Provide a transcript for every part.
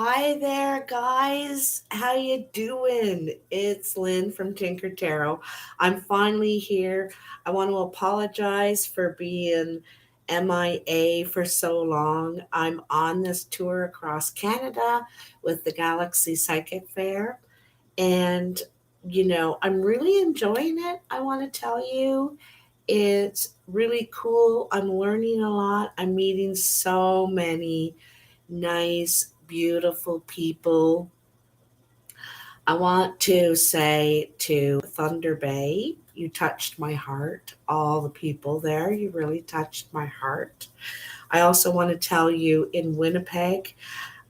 Hi there, guys. How you doing? It's Lynn from Tinker Tarot. I'm finally here. I want to apologize for being MIA for so long. I'm on this tour across Canada with the Galaxy Psychic Fair, and I'm really enjoying it. I want to tell you, it's really cool. I'm learning a lot. I'm meeting so many nice, beautiful people. I want to say to Thunder Bay, you touched my heart. All the people there, you really touched my heart. I also want to tell you in Winnipeg,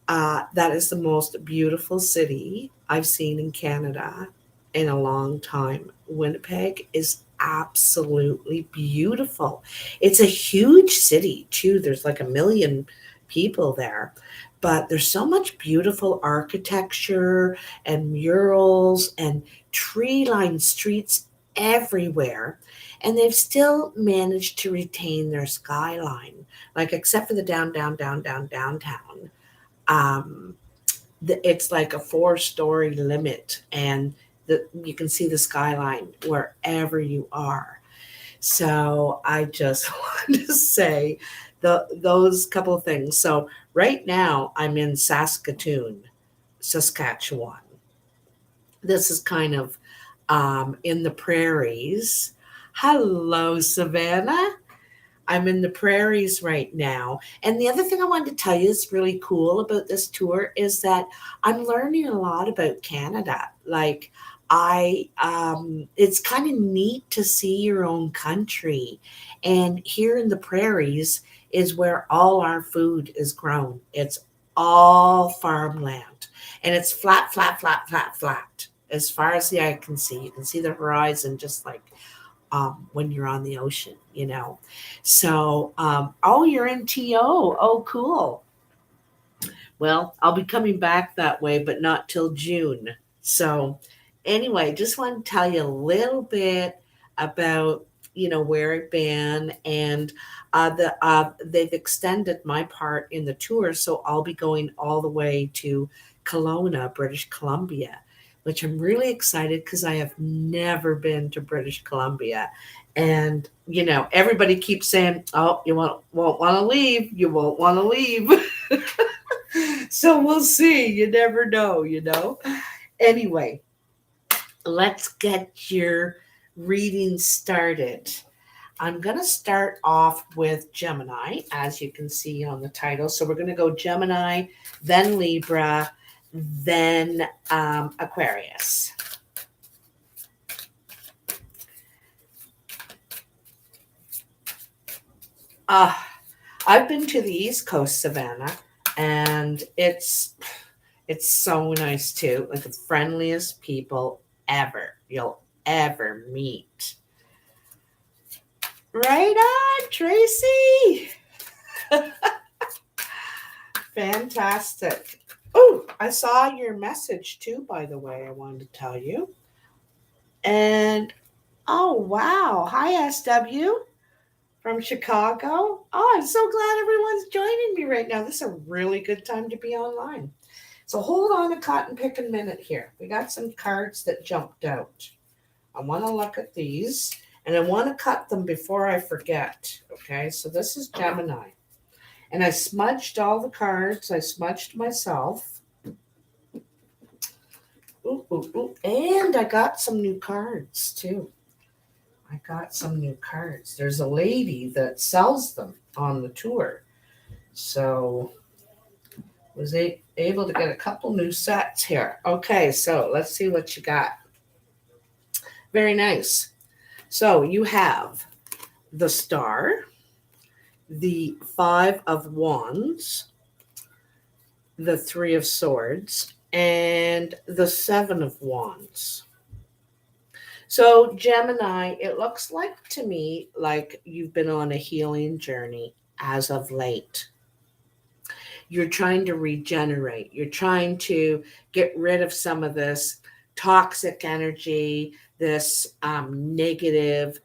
that is the most beautiful city I've seen in Canada in a long time. Winnipeg is absolutely beautiful. It's a huge city, too. There's like a million people there. But there's so much beautiful architecture and murals and tree lined streets everywhere. And they've still managed to retain their skyline, like, except for the downtown um, it's like a four-story limit, and you can see the skyline wherever you are. So I just want to say those couple of things. So right now I'm in Saskatoon, Saskatchewan. This is kind of in the prairies. Hello, Savannah. I'm in the prairies right now. And the other thing I wanted to tell you is really cool about this tour is that I'm learning a lot about Canada. Like, it's kind of neat to see your own country. And here in the prairies is where all our food is grown. It's all farmland, and it's flat, flat, flat, flat, flat. As far as the eye can see, you can see the horizon just like when you're on the ocean. So, oh, you're in TO. Oh, cool. Well, I'll be coming back that way, but not till June. So, anyway, just want to tell you a little bit about where I've been, and they've extended my part in the tour, so I'll be going all the way to Kelowna, British Columbia, which I'm really excited because I have never been to British Columbia. And everybody keeps saying, "Oh, you won't want to leave. You won't want to leave." So we'll see. You never know. Anyway, let's get your reading started. I'm going to start off with Gemini, as you can see on the title. So we're going to go Gemini, then Libra, then Aquarius. Uh, I've been to the East Coast, Savannah, and it's so nice too. Like the friendliest people ever you'll ever meet. Right on, Tracy. Fantastic. Oh, I saw your message too, by the way. I wanted to tell you. And oh, wow. Hi, SW from Chicago. Oh, I'm so glad everyone's joining me right now. This is a really good time to be online. So hold on a cotton picking minute here. We got some cards that jumped out. I want to look at these, and I want to cut them before I forget. Okay, so this is Gemini. And I smudged all the cards. I smudged myself. Ooh, ooh, ooh. And I got some new cards too. I got some new cards. There's a lady that sells them on the tour. So was able to get a couple new sets here. Okay, so let's see what you got. Very nice. So you have the Star, the Five of Wands, the Three of Swords, and the Seven of Wands. So, Gemini, it looks like to me like you've been on a healing journey as of late. You're trying to regenerate, you're trying to get rid of some of this toxic energy, this negative,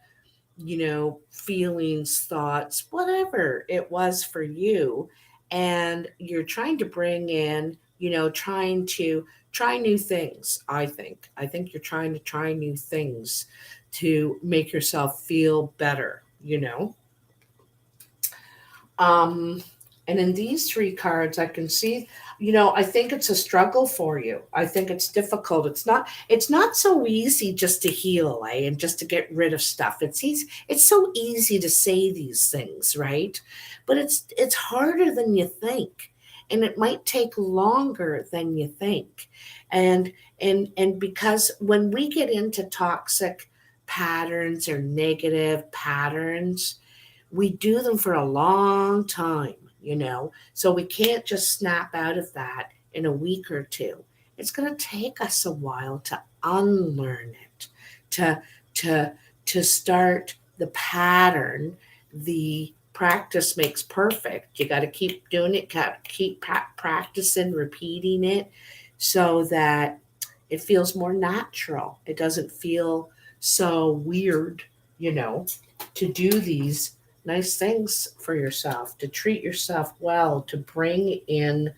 feelings, thoughts, whatever it was for you. And you're trying to bring in trying to try new things. I think you're trying to try new things to make yourself feel better. um and in these three cards I can see, I think it's a struggle for you. I think it's difficult. It's not so easy just to heal, and just to get rid of stuff. It's so easy to say these things, right? But it's harder than you think, and it might take longer than you think. And because when we get into toxic patterns or negative patterns, we do them for a long time. So we can't just snap out of that in a week or two. It's going to take us a while to unlearn it, to to to start the pattern. The practice makes perfect. You got to keep doing it, keep practicing, repeating it, so that it feels more natural. It doesn't feel so weird, you know, to do these nice things for yourself, to treat yourself well, to bring in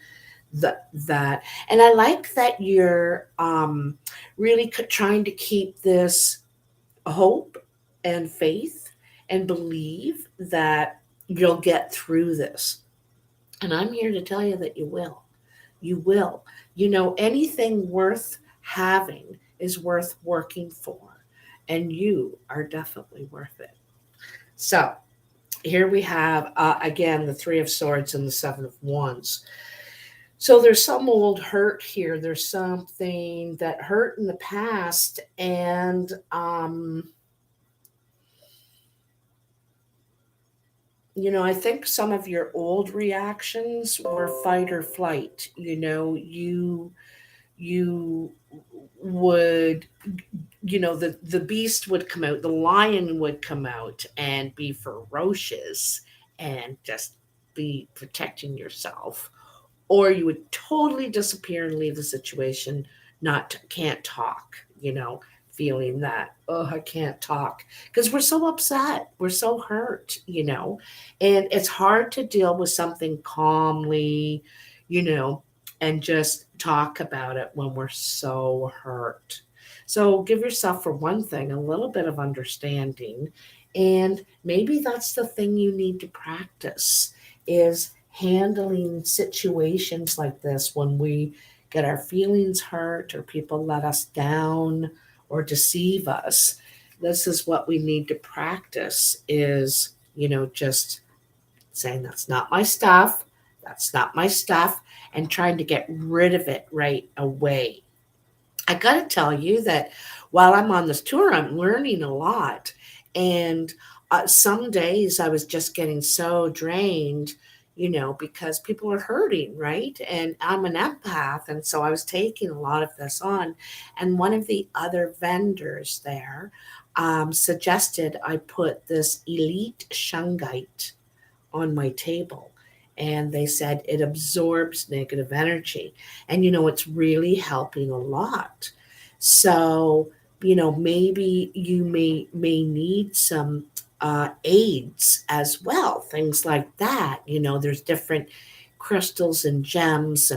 that. And I like that you're really trying to keep this hope and faith and believe that you'll get through this. And I'm here to tell you that you will. You will. Anything worth having is worth working for, and you are definitely worth it. So, here we have again the Three of Swords and the Seven of Wands. So there's some old hurt here. There's something that hurt in the past, and I think some of your old reactions were fight or flight. You would, the beast would come out, the lion would come out and be ferocious and just be protecting yourself, or you would totally disappear and leave the situation, not can't talk, feeling that, oh, I can't talk, because we're so upset, we're so hurt. And it's hard to deal with something calmly, you know and just talk about it when we're so hurt. So give yourself, for one thing, a little bit of understanding, and maybe that's the thing you need to practice, is handling situations like this when we get our feelings hurt, or people let us down or deceive us. This is what we need to practice, is just saying, that's not my stuff, that's not my stuff, and trying to get rid of it right away. I got to tell you that while I'm on this tour, I'm learning a lot. And some days I was just getting so drained, because people are hurting, right? And I'm an empath. And so I was taking a lot of this on. And one of the other vendors there suggested I put this elite shungite on my table. And they said it absorbs negative energy. And it's really helping a lot. So, maybe you may need some aids as well, things like that. There's different crystals and gems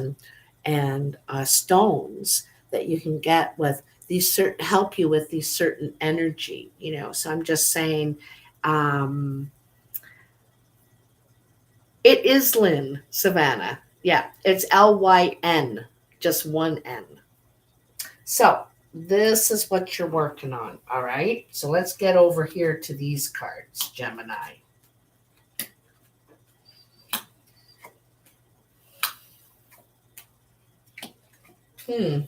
and stones that you can get with these certain, help you with these certain energy. So I'm just saying, um, it is Lynn, Savannah. Yeah, it's Lyn, just one N. So this is what you're working on. All right. So let's get over here to these cards, Gemini. Hmm.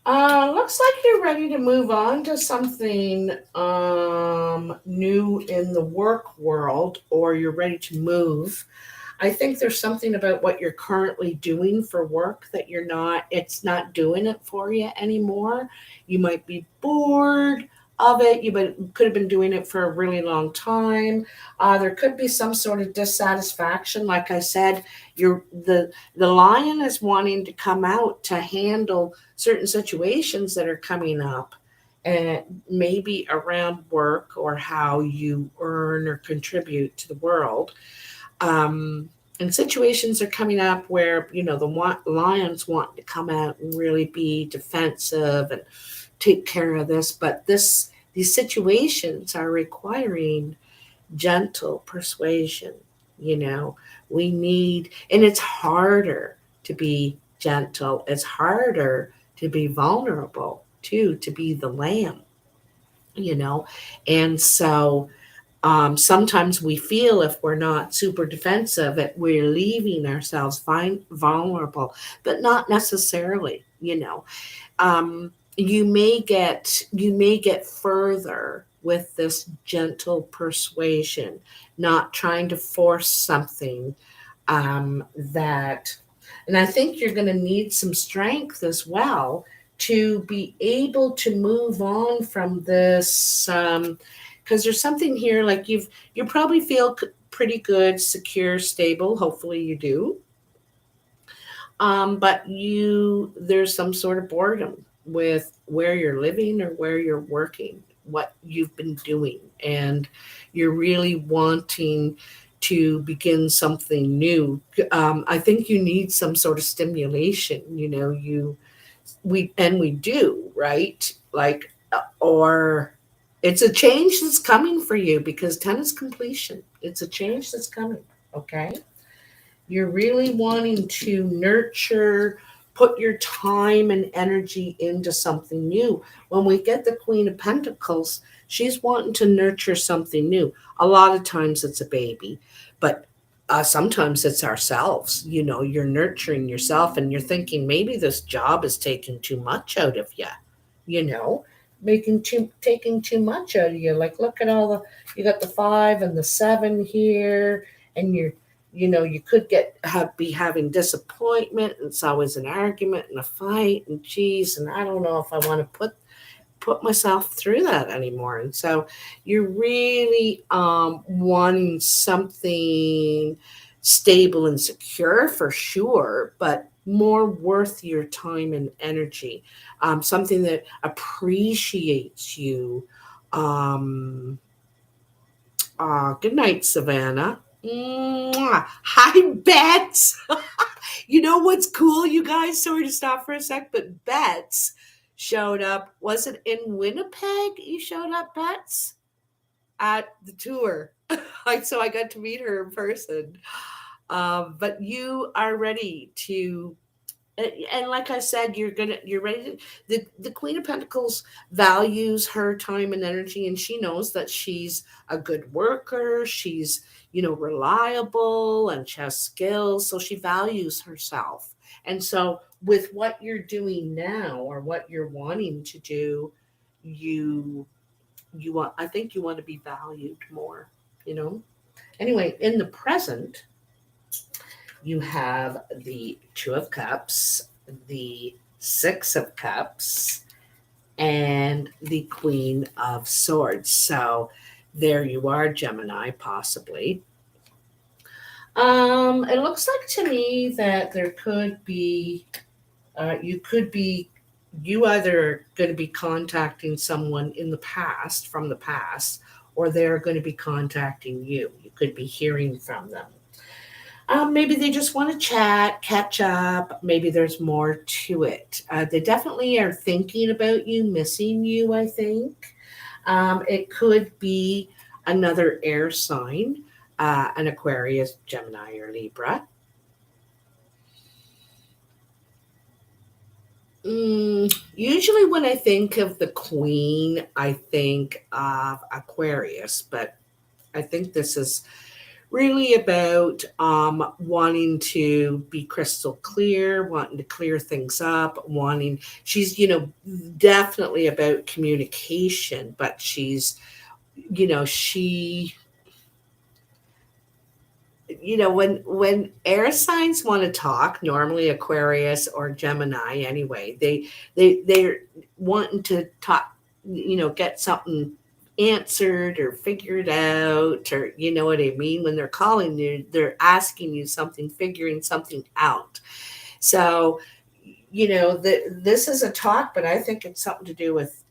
Looks like you're ready to move on to something new in the work world, or you're ready to move. I think there's something about what you're currently doing for work that it's not doing it for you anymore. You might be bored of it. Could have been doing it for a really long time. There could be some sort of dissatisfaction. Like I said, the lion is wanting to come out to handle certain situations that are coming up, and maybe around work or how you earn or contribute to the world. Um, And situations are coming up where, the lions want to come out and really be defensive and take care of this, but these situations are requiring gentle persuasion. You know, we need, and it's harder to be gentle, it's harder to be vulnerable too, to be the lamb, you know. And so sometimes we feel if we're not super defensive, that we're leaving ourselves vulnerable, but not necessarily. You may get further with this gentle persuasion, not trying to force something that. And I think you're going to need some strength as well to be able to move on from this, because there's something here like you probably feel pretty good, secure, stable. Hopefully you do. But there's some sort of boredom with where you're living or where you're working, what you've been doing, and you're really wanting to begin something new. I think you need some sort of stimulation. We do, right? Like, or it's a change that's coming for you because 10 is completion. It's a change that's coming. Okay. You're really wanting to nurture, put your time and energy into something new. When we get the Queen of Pentacles, she's wanting to nurture something new. A lot of times it's a baby, but sometimes it's ourselves. You're nurturing yourself and you're thinking maybe this job is taking too much out of you, you know, taking too much out of you. Like, look at you got the 5 and the 7 here, and you could be having disappointment, and it's always an argument and a fight, and geez, and I don't know if I want to put myself through that anymore. And so you're really wanting something stable and secure for sure, but more worth your time and energy, something that appreciates you. Good night, Savannah. Mwah. Hi, Bets. You know what's cool, you guys? Sorry to stop for a sec, but Bets showed up. Was it in Winnipeg you showed up, Bets? At the tour. So I got to meet her in person. But you are ready to, and like I said, you're ready the Queen of Pentacles values her time and energy, and she knows that she's a good worker. She's, reliable, and she has skills, so she values herself. And so with what you're doing now, or what you're wanting to do, I think you want to be valued more, anyway. In the present, you have the 2 of Cups, the 6 of Cups, and the Queen of Swords. So there you are, Gemini, possibly. It looks like to me that there could be, you either going to be contacting someone from the past, or they're going to be contacting you. You could be hearing from them. Maybe they just want to chat, catch up. Maybe there's more to it. They definitely are thinking about you, missing you, I think. It could be another air sign, an Aquarius, Gemini, or Libra. Usually when I think of the Queen, I think of Aquarius, but I think this is really about wanting to be crystal clear, wanting to clear things up, she's, definitely about communication, but she's, she, when air signs want to talk, normally Aquarius or Gemini anyway, they're wanting to talk, get something answered or figured out, or you know what I mean. When they're calling you, they're asking you something, figuring something out. So this is a talk, but I think it's something to do with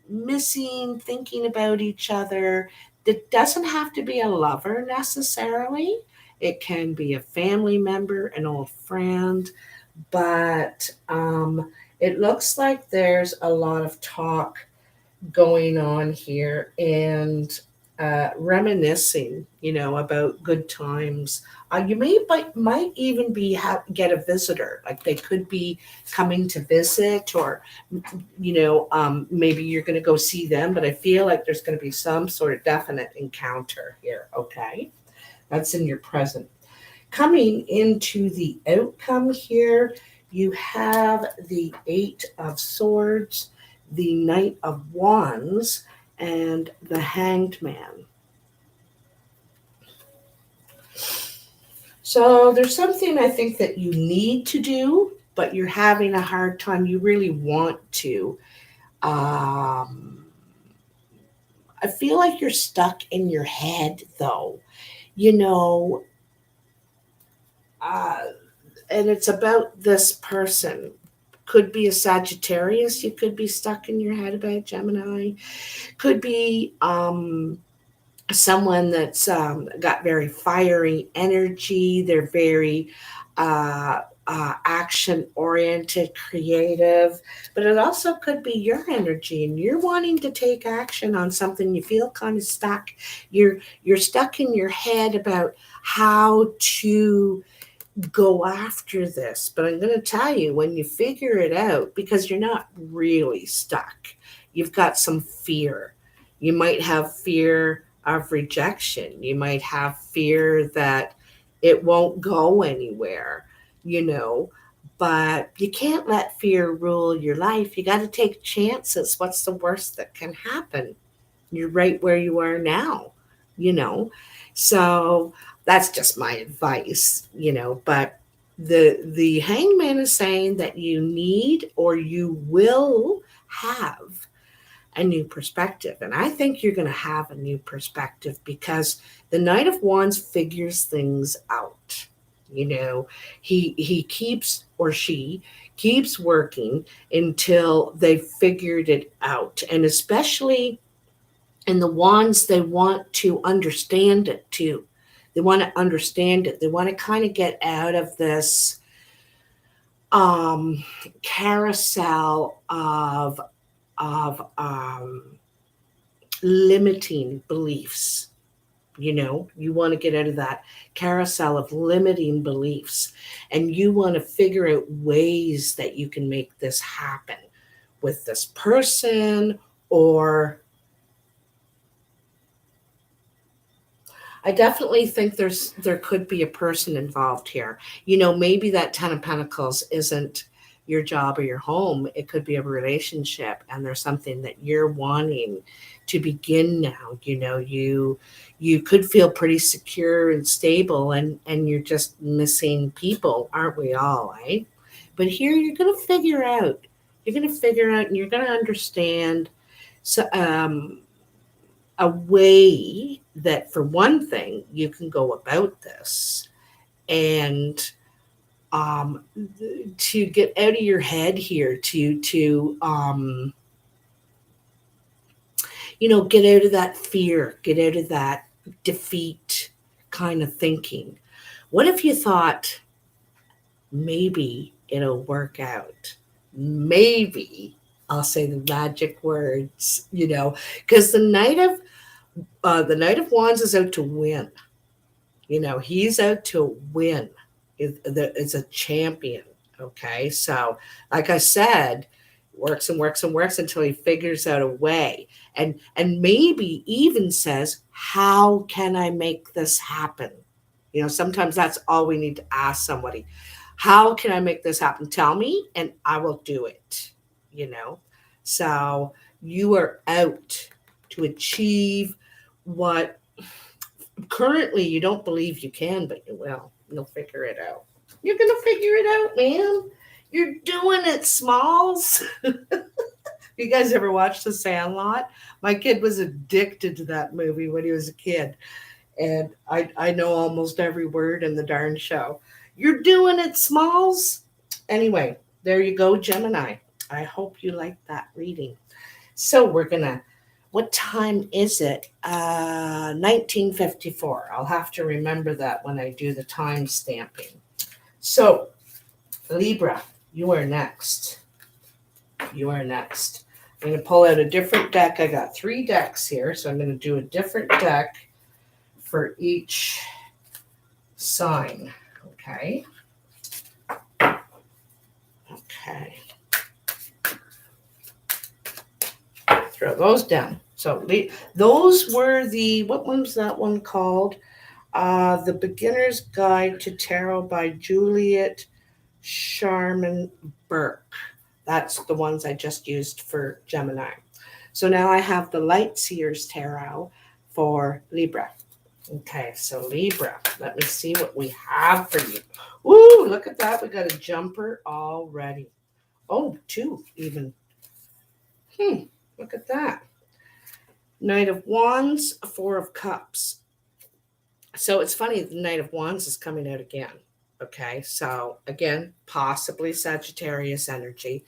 missing, thinking about each other, It doesn't have to be a lover necessarily. It can be a family member, an old friend, but it looks like there's a lot of talk going on here and reminiscing, about good times. You might even get a visitor, like they could be coming to visit, or maybe you're going to go see them. But I feel like there's going to be some sort of definite encounter here. Okay, that's in your present. Coming into the outcome here, you have the Eight of Swords, the Knight of Wands, and the Hanged Man. So there's something I think that you need to do, but you're having a hard time. You really want to. I feel like you're stuck in your head, though. You know, uh, and it's about this person. Could be a Sagittarius. You could be stuck in your head about Gemini. Could be someone that's got very fiery energy. They're very action oriented, creative, but it also could be your energy and you're wanting to take action on something. You feel kind of stuck. You're stuck in your head about how to go after this. But I'm going to tell you, when you figure it out, because you're not really stuck, you've got some fear. You might have fear of rejection. You might have fear that it won't go anywhere, you know, but you can't let fear rule your life. You got to take chances. What's the worst that can happen? You're right where you are now, you know. So that's just my advice, but the hangman is saying that you need or you will have a new perspective. And I think you're going to have a new perspective because the Knight of Wands figures things out. He keeps, or she keeps working until they've figured it out. And especially in the Wands, they want to understand it too. They want to understand it. They want to kind of get out of this carousel of limiting beliefs. You want to get out of that carousel of limiting beliefs, and you want to figure out ways that you can make this happen with this person. Or I definitely think there could be a person involved here. Maybe that Ten of Pentacles isn't your job or your home. It could be a relationship, and there's something that you're wanting to begin now. You could feel pretty secure and stable, and you're just missing people, aren't we all, right? But here you're going to figure out. You're going to figure out, and you're going to understand. So, a way that, for one thing, you can go about this and to get out of your head here, to get out of that fear, get out of that defeat kind of thinking. What if you thought maybe it'll work out? Maybe I'll say the magic words, because the Knight of Wands is out to win. He's out to win. It's a champion. Okay, so like I said, works and works and works until he figures out a way, and maybe even says, "How can I make this happen?" Sometimes that's all we need to ask somebody. How can I make this happen? Tell me, and I will do it. So you are out to achieve what currently you don't believe you can, but you will. You'll figure it out. You're going to figure it out, man. You're doing it, Smalls. You guys ever watched The Sandlot? My kid was addicted to that movie when he was a kid. And I know almost every word in the darn show. You're doing it, Smalls. Anyway, there you go, Gemini. I hope you liked that reading. So we're gonna What time is it? 1954. I'll have to remember that when I do the time stamping. So, Libra, you are next. You are next. I'm going to pull out a different deck. I got 3 decks here, so I'm going to do a different deck for each sign. Okay. Okay. Throw those down. So those were the, what one's that one called? The Beginner's Guide to Tarot by Juliet Sharman Burke. That's the ones I just used for Gemini. So now I have the Light Seers Tarot for Libra. Okay, so Libra, let me see what we have for you. Ooh, look at that. We got a jumper already. Oh, 2 even. Look at that. Knight of Wands, 4 of Cups. So it's funny, the Knight of Wands is coming out again. Okay, so again, possibly Sagittarius energy.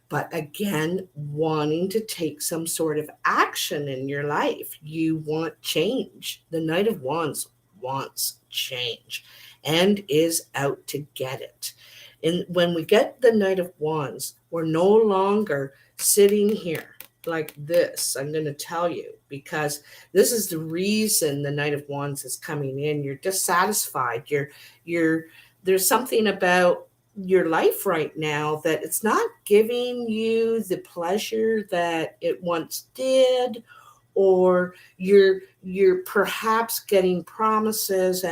But again, wanting to take some sort of action in your life. You want change. The Knight of Wands wants change and is out to get it. And when we get the Knight of Wands, we're no longer sitting here like this. I'm going to tell you, because this is the reason the Knight of Wands is coming in. You're dissatisfied. There's something about your life right now that it's not giving you the pleasure that it once did, or you're perhaps getting promises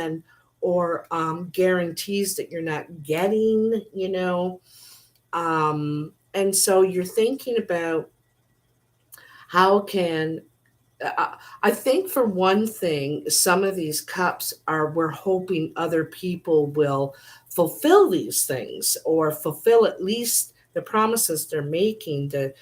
or guarantees that you're not getting, and so you're thinking about how can I think, for one thing, some of these cups we're hoping other people will fulfill these things, or fulfill at least the promises they're making to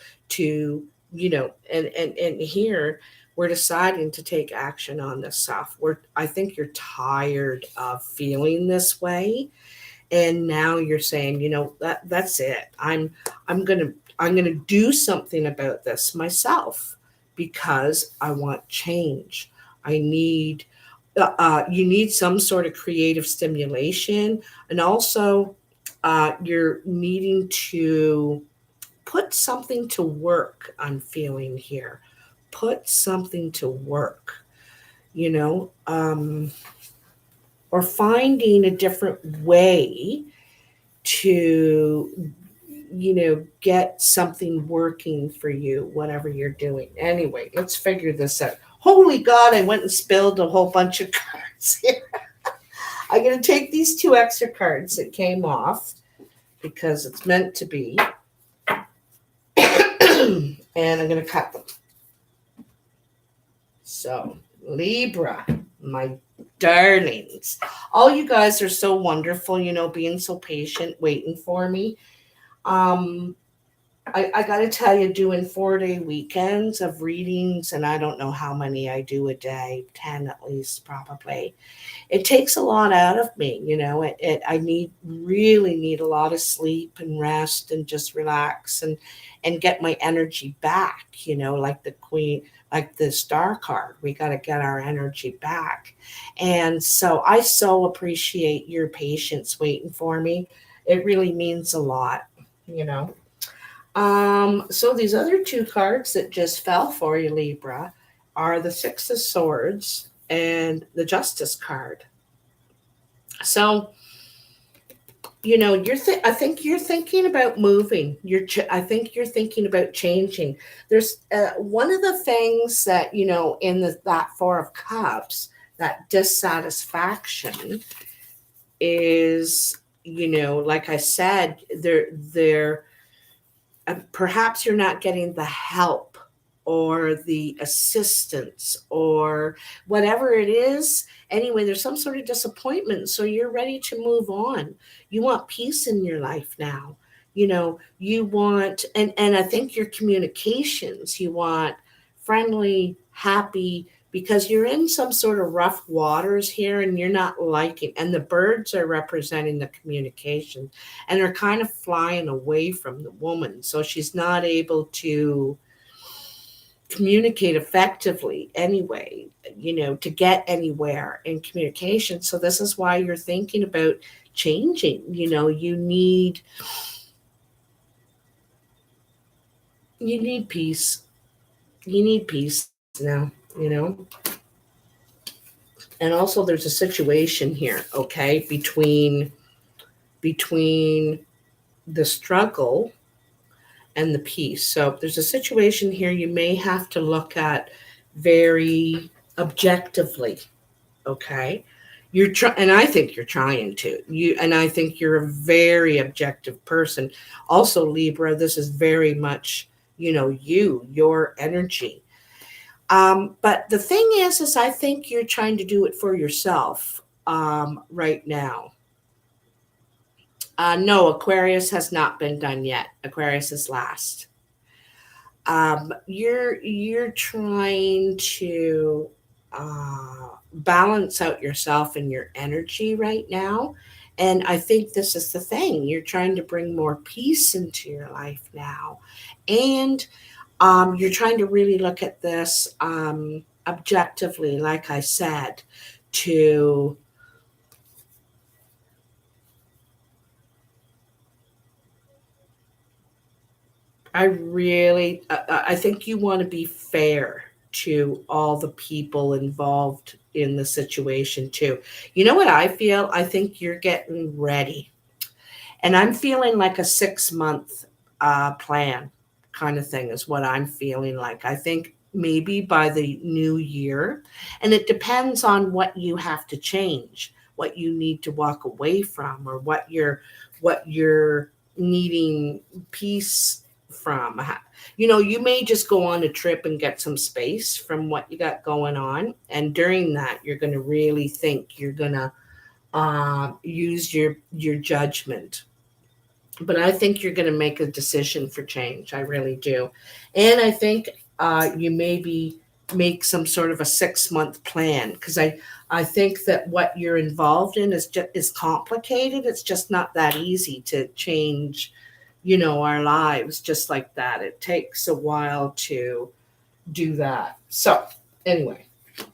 and here we're deciding to take action on this stuff. I think you're tired of feeling this way, and now you're saying, that's it. I'm gonna do something about this myself, because I want change. I need, you need some sort of creative stimulation. And also, you're needing to put something to work, I'm feeling here. Put something to work, or finding a different way to get something working for you, whatever you're doing. Anyway, let's figure this out. Holy God, I went and spilled a whole bunch of cards here. I'm going to take these 2 extra cards that came off because it's meant to be. And I'm going to cut them. So, Libra, my darlings. All you guys are so wonderful, being so patient, waiting for me. I got to tell you, doing 4-day weekends of readings, and I don't know how many I do a day, 10 at least, probably. It takes a lot out of me, I really need a lot of sleep and rest and just relax and get my energy back, like the Queen, like the Star card. We got to get our energy back. And so I so appreciate your patience waiting for me. It really means a lot. So these other 2 cards that just fell for you, Libra, are the 6 of Swords and the Justice card. So, I think you're thinking about moving. I think you're thinking about changing. There's one of the things that, in that 4 of Cups, that dissatisfaction is, like I said, they're perhaps you're not getting the help or the assistance or whatever it is. Anyway, there's some sort of disappointment. So you're ready to move on. You want peace in your life now. You want, and I think your communications, you want friendly, happy, because you're in some sort of rough waters here and you're not liking, and the birds are representing the communication and they're kind of flying away from the woman. So she's not able to communicate effectively anyway, to get anywhere in communication. So this is why you're thinking about changing. You need peace. You need peace now. And also there's a situation here, okay, between the struggle and the peace. So there's a situation here you may have to look at very objectively, okay? And I think you're trying to. And I think you're a very objective person. Also, Libra, this is very much, your energy. But the thing is I think you're trying to do it for yourself right now. No, Aquarius has not been done yet. Aquarius is last. You're trying to balance out yourself and your energy right now. And I think this is the thing. You're trying to bring more peace into your life now. And you're trying to really look at this objectively, like I said, to I think you want to be fair to all the people involved in the situation too. You know what I feel? I think you're getting ready. And I'm feeling like a 6-month plan kind of thing is what I'm feeling like. I think maybe by the new year. And it depends on what you have to change, what you need to walk away from, or what you're needing peace from. You may just go on a trip and get some space from what you got going on. And during that, you're going to really think, you're going to use your judgment. But I think you're going to make a decision for change. I really do. And I think you maybe make some sort of a 6-month plan, because I think that what you're involved in is complicated. It's just not that easy to change, our lives just like that. It takes a while to do that. So anyway,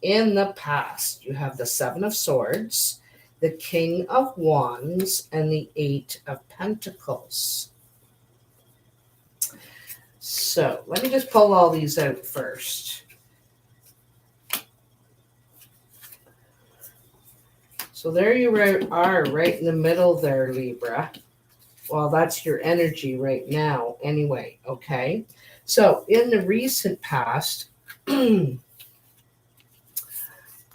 in the past, you have the 7 of Swords, the King of Wands, and the 8 of Pentacles. So let me just pull all these out first. So there you are, right in the middle there, Libra. Well, that's your energy right now anyway, okay? So in the recent past, this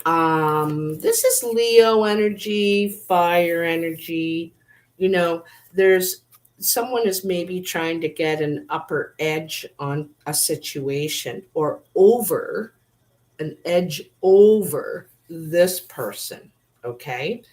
is Leo energy, fire energy. There's someone is maybe trying to get an upper edge on a situation, or an edge over this person, okay?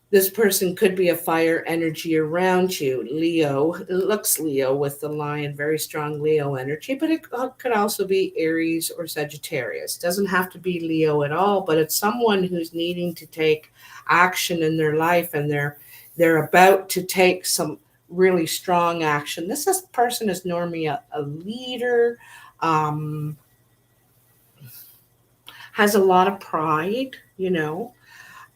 This person could be a fire energy around you. Leo, it looks Leo with the lion, very strong Leo energy, but it could also be Aries or Sagittarius. Doesn't have to be Leo at all, but it's someone who's needing to take action in their life, and they're about to take some really strong action. This person is normally a leader, has a lot of pride,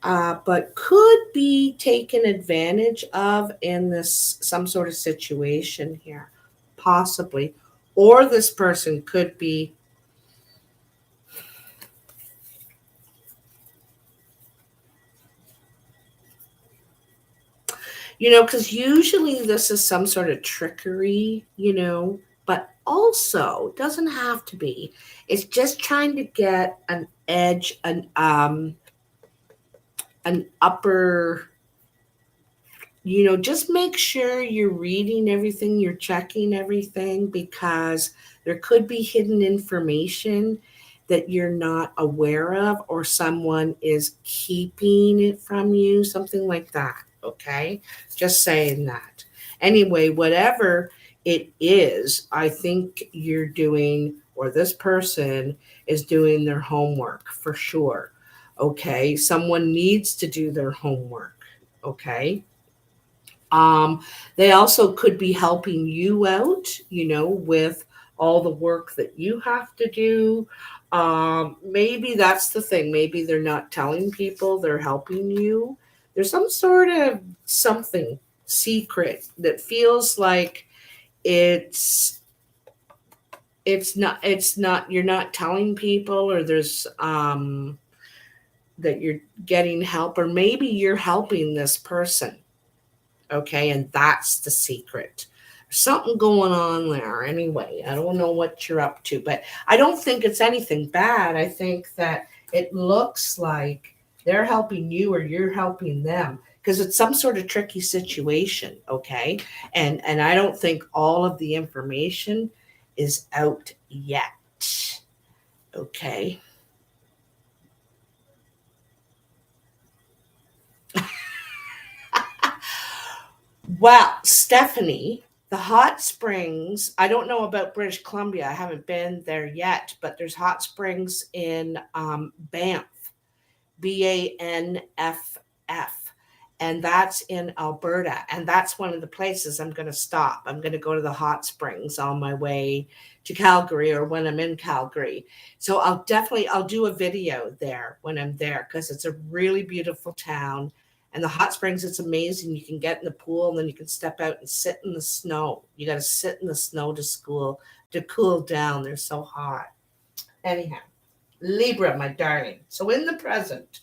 but could be taken advantage of in some sort of situation here, possibly. Or this person could be because usually this is some sort of trickery, but also doesn't have to be. It's just trying to get an edge, an upper, just make sure you're reading everything, you're checking everything, because there could be hidden information that you're not aware of, or someone is keeping it from you, something like that, okay? Just saying that. Anyway, whatever it is, I think you're doing, or this person is doing their homework for sure. Okay, someone needs to do their homework. Okay. They also could be helping you out, with all the work that you have to do. Maybe that's the thing. Maybe they're not telling people they're helping you. There's some sort of something secret that feels like it's it's not you're not telling people, or there's that you're getting help, or maybe you're helping this person. Okay, and that's the secret. There's something going on there anyway. I don't know what you're up to, but I don't think it's anything bad. I think that it looks like they're helping you or you're helping them, because it's some sort of tricky situation. Okay, and I don't think all of the information is out yet. Okay. Well, Stephanie, the hot springs, I don't know about British Columbia. I haven't been there yet, but there's hot springs in Banff, Banff. And that's in Alberta. And that's one of the places I'm going to stop. I'm going to go to the hot springs on my way to Calgary, or when I'm in Calgary. So I'll do a video there when I'm there, because it's a really beautiful town. And the hot springs, it's amazing. You can get in the pool and then you can step out and sit in the snow. You got to sit in the snow to cool down. They're so hot. Anyhow, Libra, my darling. So in the present,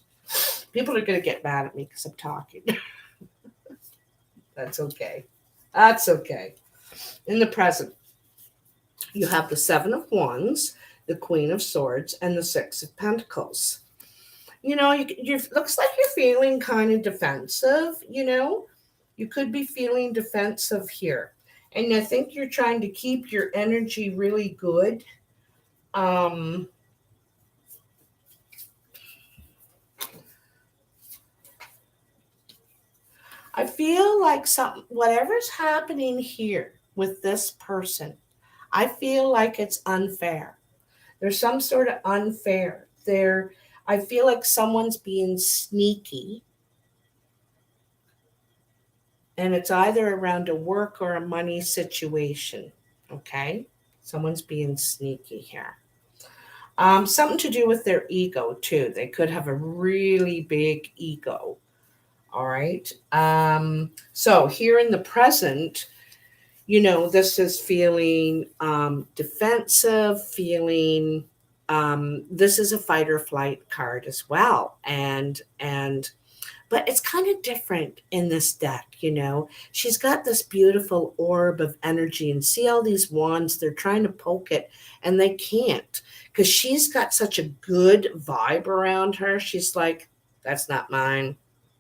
people are going to get mad at me because I'm talking. That's okay. That's okay. In the present, you have the Seven of Wands, the Queen of Swords, and the Six of Pentacles. You looks like you're feeling kind of defensive. You could be feeling defensive here, and I think you're trying to keep your energy really good. I feel like whatever's happening here with this person, I feel like it's unfair. There's some sort of unfair there. I feel like someone's being sneaky, and it's either around a work or a money situation. Okay, someone's being sneaky here. Something to do with their ego too. They could have a really big ego. All right. So here in the present, this is feeling defensive, feeling this is a fight or flight card as well. But it's kind of different in this deck. She's got this beautiful orb of energy, and see all these wands, they're trying to poke it and they can't, because she's got such a good vibe around her. She's like, that's not mine.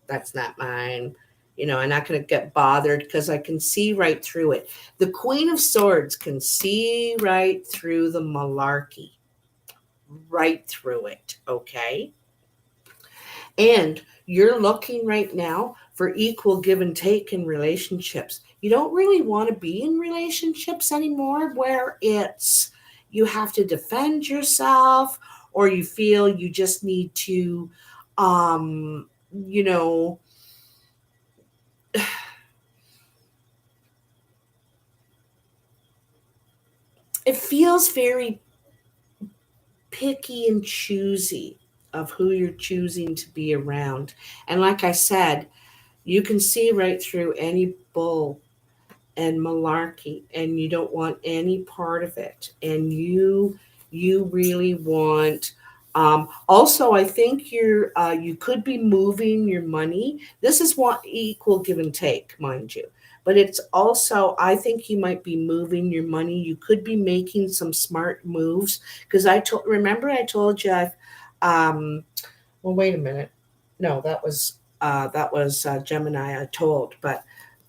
That's not mine. I'm not going to get bothered, because I can see right through it. The Queen of Swords can see right through the malarkey, right through it. Okay. And you're looking right now for equal give and take in relationships. You don't really want to be in relationships anymore where you have to defend yourself, or you feel you just need to, it feels very picky and choosy of who you're choosing to be around. And like I said, you can see right through any bull and malarkey, and you don't want any part of it. And you really want. Also, I think you could be moving your money. This is what equal give and take, mind you. But it's also, I think you might be moving your money. You could be making some smart moves, because remember I told you well, wait a minute. No, that was Gemini I told, but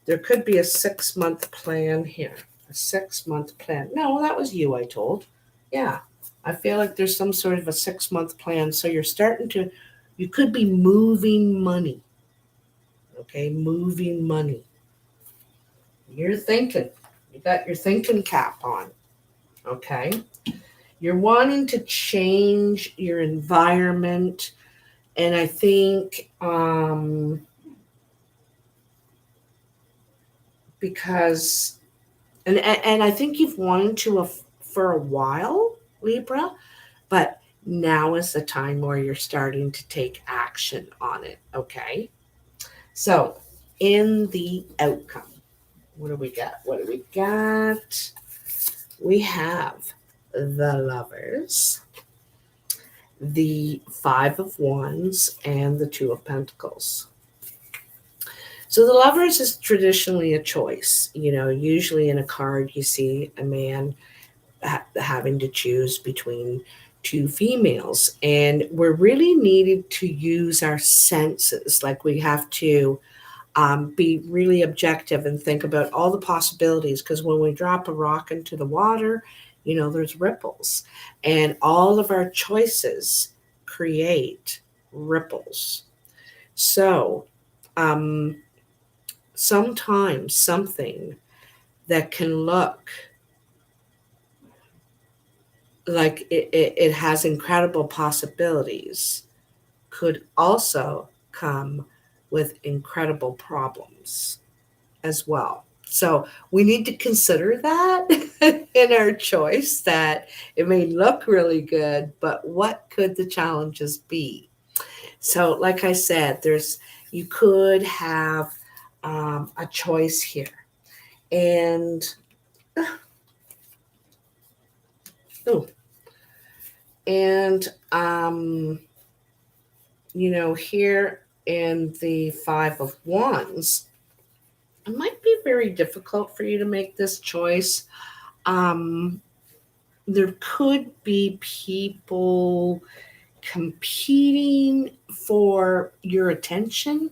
there could be a 6-month plan here. A 6-month plan. No, that was you I told. Yeah. I feel like there's some sort of a 6-month plan. So you could be moving money. Okay, moving money. You're thinking. You got your thinking cap on. Okay. You're wanting to change your environment. And I think because, and I think you've wanted to for a while, Libra, but now is the time where you're starting to take action on it, okay? So, in the outcome, what do we got? What do we got? We have the Lovers, the Five of Wands, and the Two of Pentacles. So the Lovers is traditionally a choice. Usually in a card you see a man having to choose between two females, and we're really needed to use our senses. Like, we have to be really objective and think about all the possibilities, because when we drop a rock into the water, there's ripples, and all of our choices create ripples. So sometimes something that can look like it has incredible possibilities could also come with incredible problems as well. So we need to consider that in our choice, that it may look really good, but what could the challenges be? So, like I said, you could have a choice here. And oh, and here in the Five of Wands, it might be very difficult for you to make this choice. There could be people competing for your attention.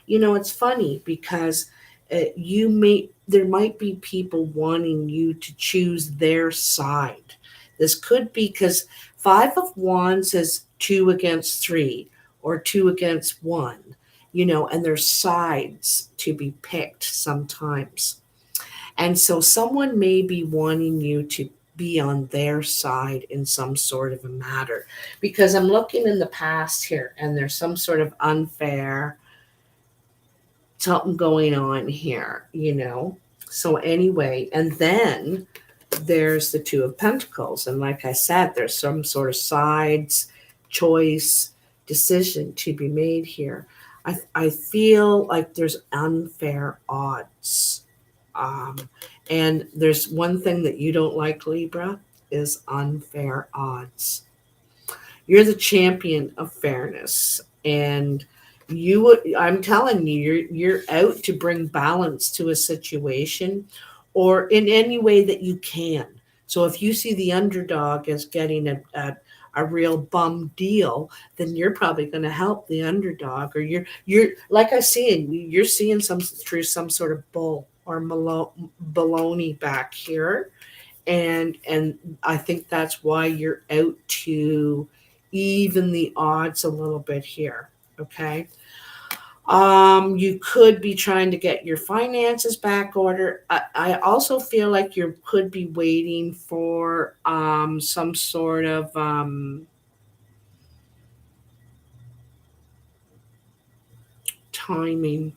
It's funny because there might be people wanting you to choose their side. This could be because Five of Wands is 2 against 3 or 2 against 1, and there's sides to be picked sometimes. And so someone may be wanting you to be on their side in some sort of a matter, because I'm looking in the past here and there's some sort of unfair something going on here. So anyway, and then there's the Two of Pentacles. And like I said, there's some sort of sides, choice, decision to be made here. I feel like there's unfair odds. And there's one thing that you don't like, Libra, is unfair odds. You're the champion of fairness, and I'm telling you, you're out to bring balance to a situation, or in any way that you can. So if you see the underdog as getting a real bum deal, then you're probably going to help the underdog, or you're like I see it, you're seeing through some sort of bull or baloney back here, and I think that's why you're out to even the odds a little bit here. Okay. You could be trying to get your finances back order. I also feel like you could be waiting for some sort of timing.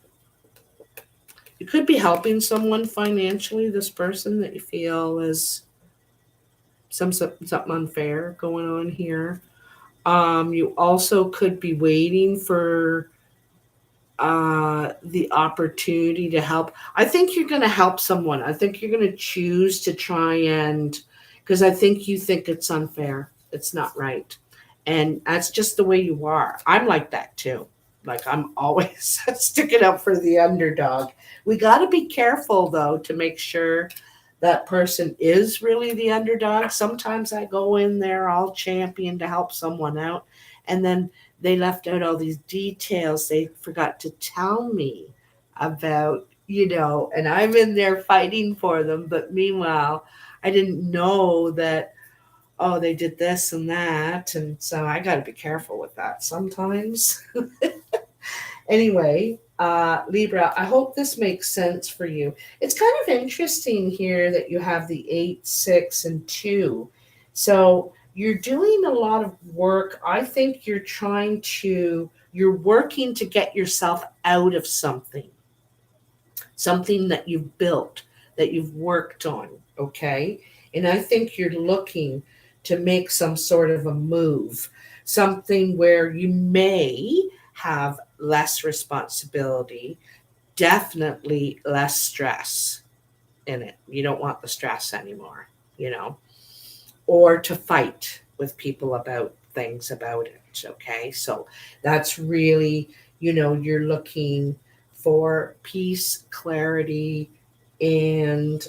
You could be helping someone financially, this person that you feel is something unfair going on here. You also could be waiting for the opportunity to help. I think you're going to help someone. I think you're going to choose to try and, because I think you think it's unfair. It's not right. And that's just the way you are. I'm like that too. Like, I'm always sticking up for the underdog. We got to be careful, though, to make sure that person is really the underdog. Sometimes I go in there all champion to help someone out, and then they left out all these details they forgot to tell me about, and I'm in there fighting for them. But meanwhile, I didn't know that, oh, they did this and that. And so I got to be careful with that sometimes. Anyway, Libra, I hope this makes sense for you. It's kind of interesting here that you have the 8, 6, and 2. So you're doing a lot of work. I think you're working to get yourself out of something that you've built, that you've worked on, okay? And I think you're looking to make some sort of a move, something where you may have less responsibility, definitely less stress in it. You don't want the stress anymore, you know, or to fight with people about things about it. Okay. So that's really, you're looking for peace, clarity, and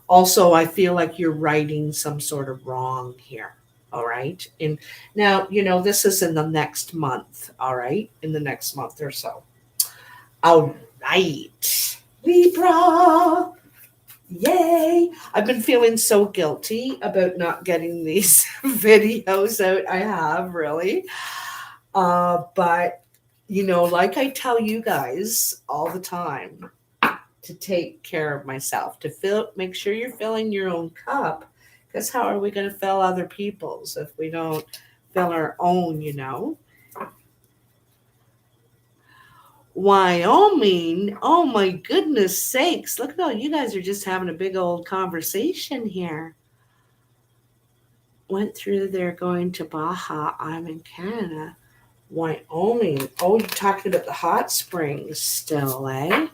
also I feel like you're righting some sort of wrong here. All right. And now, this is in the next month. All right. In the next month or so. All right. Libra. Yay! I've been feeling so guilty about not getting these videos out. I have really. But, like I tell you guys all the time, to take care of myself, make sure you're filling your own cup. Because how are we going to fill other people's if we don't fill our own? Wyoming. Oh my goodness sakes. Look at all you guys are just having a big old conversation here. Went through there going to Baja. I'm in Canada. Wyoming. Oh, you're talking about the hot springs still, eh?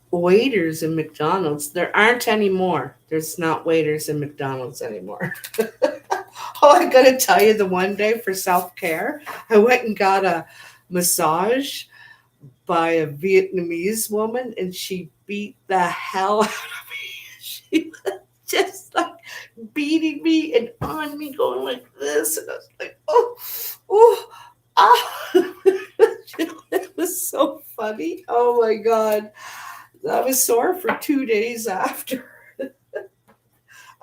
Waiters in McDonald's. There aren't any more. There's not waiters in McDonald's anymore. Oh, I gotta tell you, the one day for self care, I went and got a massage by a Vietnamese woman, and she beat the hell out of me. She was just like beating me and on me, going like this, and I was like, oh, ah. It was so funny. Oh my god, I was sore for 2 days after.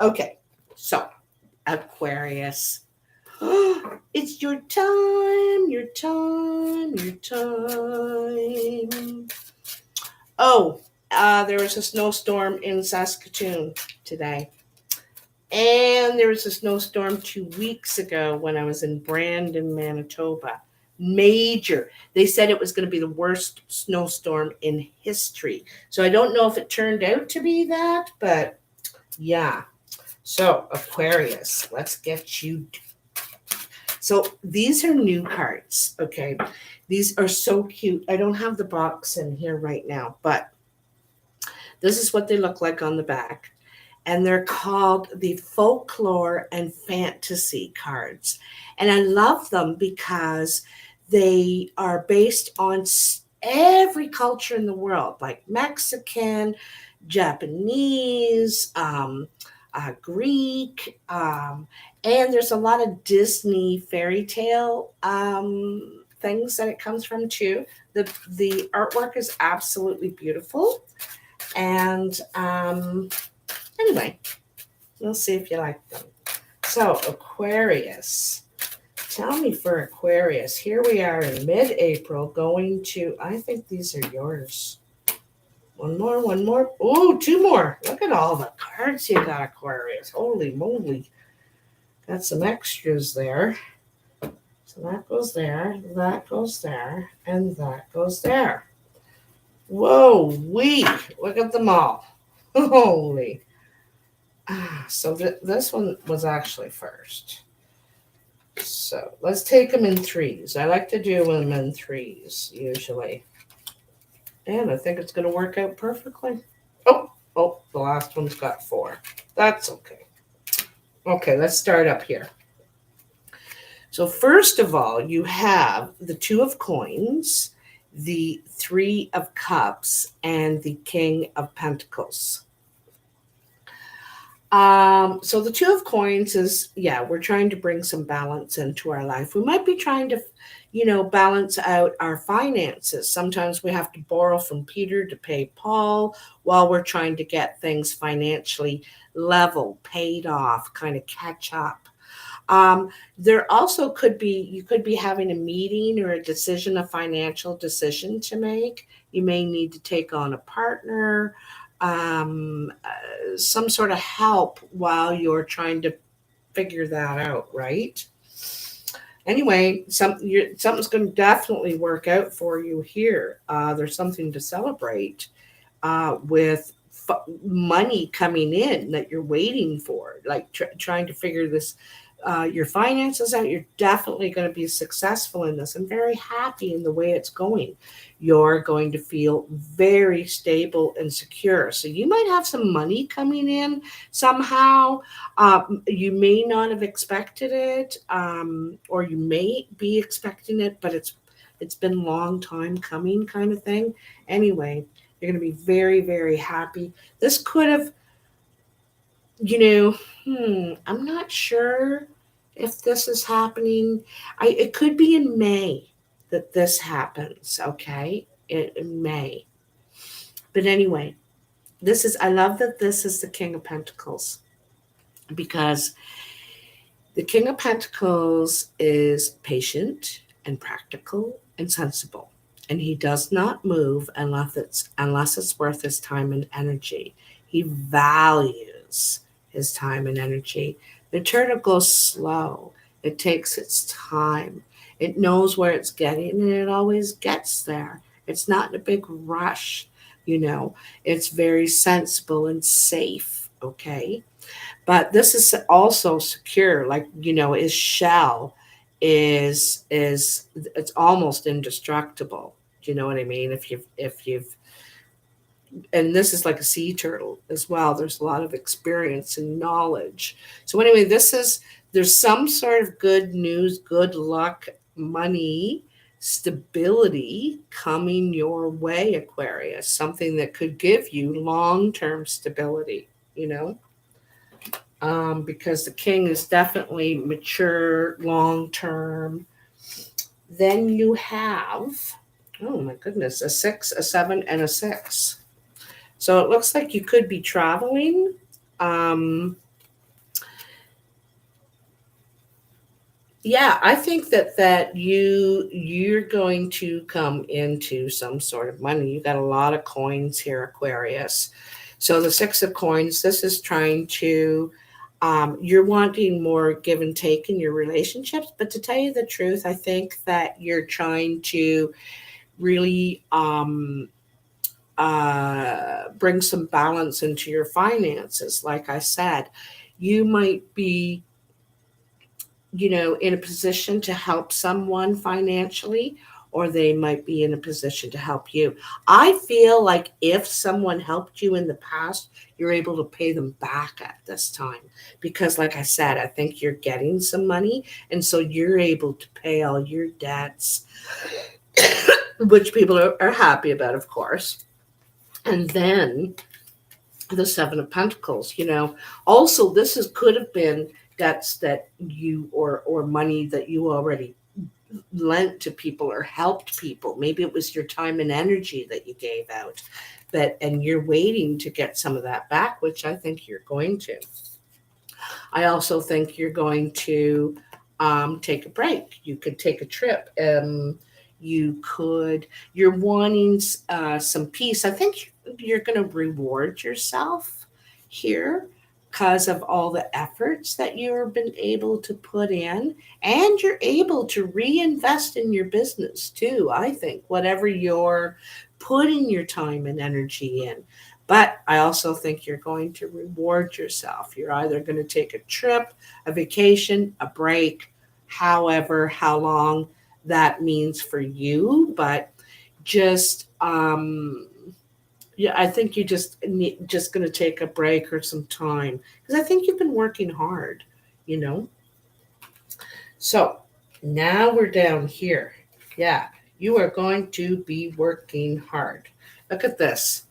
Okay, so Aquarius. It's your time, your time, your time. Oh, there was a snowstorm in Saskatoon today. And there was a snowstorm 2 weeks ago when I was in Brandon, Manitoba. Major. They said it was going to be the worst snowstorm in history. So I don't know if it turned out to be that, but yeah. So, Aquarius, let's get you. So, these are new cards, okay? These are so cute. I don't have the box in here right now, but this is what they look like on the back. And they're called the folklore and fantasy cards. And I love them because they are based on every culture in the world, like Mexican, Japanese, Greek, and there's a lot of Disney fairy tale things that it comes from too. The artwork is absolutely beautiful, and anyway, we'll see if you like them. So Aquarius. Tell me for Aquarius. Here we are in mid-April going to, I think these are yours. One more, one more. Oh, two more. Look at all the cards you got, Aquarius. Holy moly. Got some extras there. So that goes there, that goes there, and that goes there. Whoa, look at them all. Holy. So this one was actually first. So let's take them in threes. I like to do them in threes usually. And I think it's going to work out perfectly. Oh, the last one's got four. That's okay. Okay, let's start up here. So first of all, you have the Two of Coins, the Three of Cups, and the King of Pentacles. So the Two of Coins is, we're trying to bring some balance into our life. We might be trying to, balance out our finances. Sometimes we have to borrow from Peter to pay Paul while we're trying to get things financially level, paid off, kind of catch up. There also you could be having a meeting or a financial decision to make. You may need to take on a partner, some sort of help while you're trying to figure that out, right? Anyway, something's going to definitely work out for you here. There's something to celebrate with money coming in that you're waiting for, like trying to figure this your finances out. You're definitely going to be successful in this. I'm very happy in the way it's going. You're going to feel very stable and secure. So you might have some money coming in somehow. You may not have expected it, or you may be expecting it, but it's been a long time coming, kind of thing. Anyway, you're going to be very, very happy. This could have, I'm not sure if this is happening. It could be in May that this happens, okay? In May. But anyway, I love that this is the King of Pentacles, because the King of Pentacles is patient and practical and sensible. And he does not move unless it's worth his time and energy. He values his time and energy. The turtle goes slow. It takes its time. It knows where it's getting, and it always gets there. It's not in a big rush, It's very sensible and safe, okay? But this is also secure, like, his shell is it's almost indestructible. Do you know what I mean? If you've and this is like a sea turtle as well. There's a lot of experience and knowledge. So anyway, there's some sort of good news, good luck, money, stability coming your way, Aquarius. Something that could give you long-term stability, because the king is definitely mature, long-term. Then you have, oh my goodness, a 6, a 7, and a 6. So it looks like you could be traveling. Yeah, I think that you're going to come into some sort of money. You got a lot of coins here, Aquarius. So the 6 of coins, this is trying to, you're wanting more give and take in your relationships. But to tell you the truth, I think that you're trying to really bring some balance into your finances. Like I said, you might be, in a position to help someone financially, or they might be in a position to help you. I feel like if someone helped you in the past, you're able to pay them back at this time. Because, like I said, I think you're getting some money, and so you're able to pay all your debts, which people are happy about, of course. And then the 7 of Pentacles, also could have been debts that you or money that you already lent to people or helped people. Maybe it was your time and energy that you gave out, and you're waiting to get some of that back, which I think you're going to. I also think you're going to take a break. You could take a trip. You're wanting some peace. I think you're going to reward yourself here because of all the efforts that you've been able to put in, and you're able to reinvest in your business too. I think whatever you're putting your time and energy in. But I also think you're going to reward yourself. You're either going to take a trip, a vacation, a break, however, how long that means for you. But just, yeah, I think you just going to take a break or some time, because I think you've been working hard, So now we're down here. Yeah, you are going to be working hard. Look at this.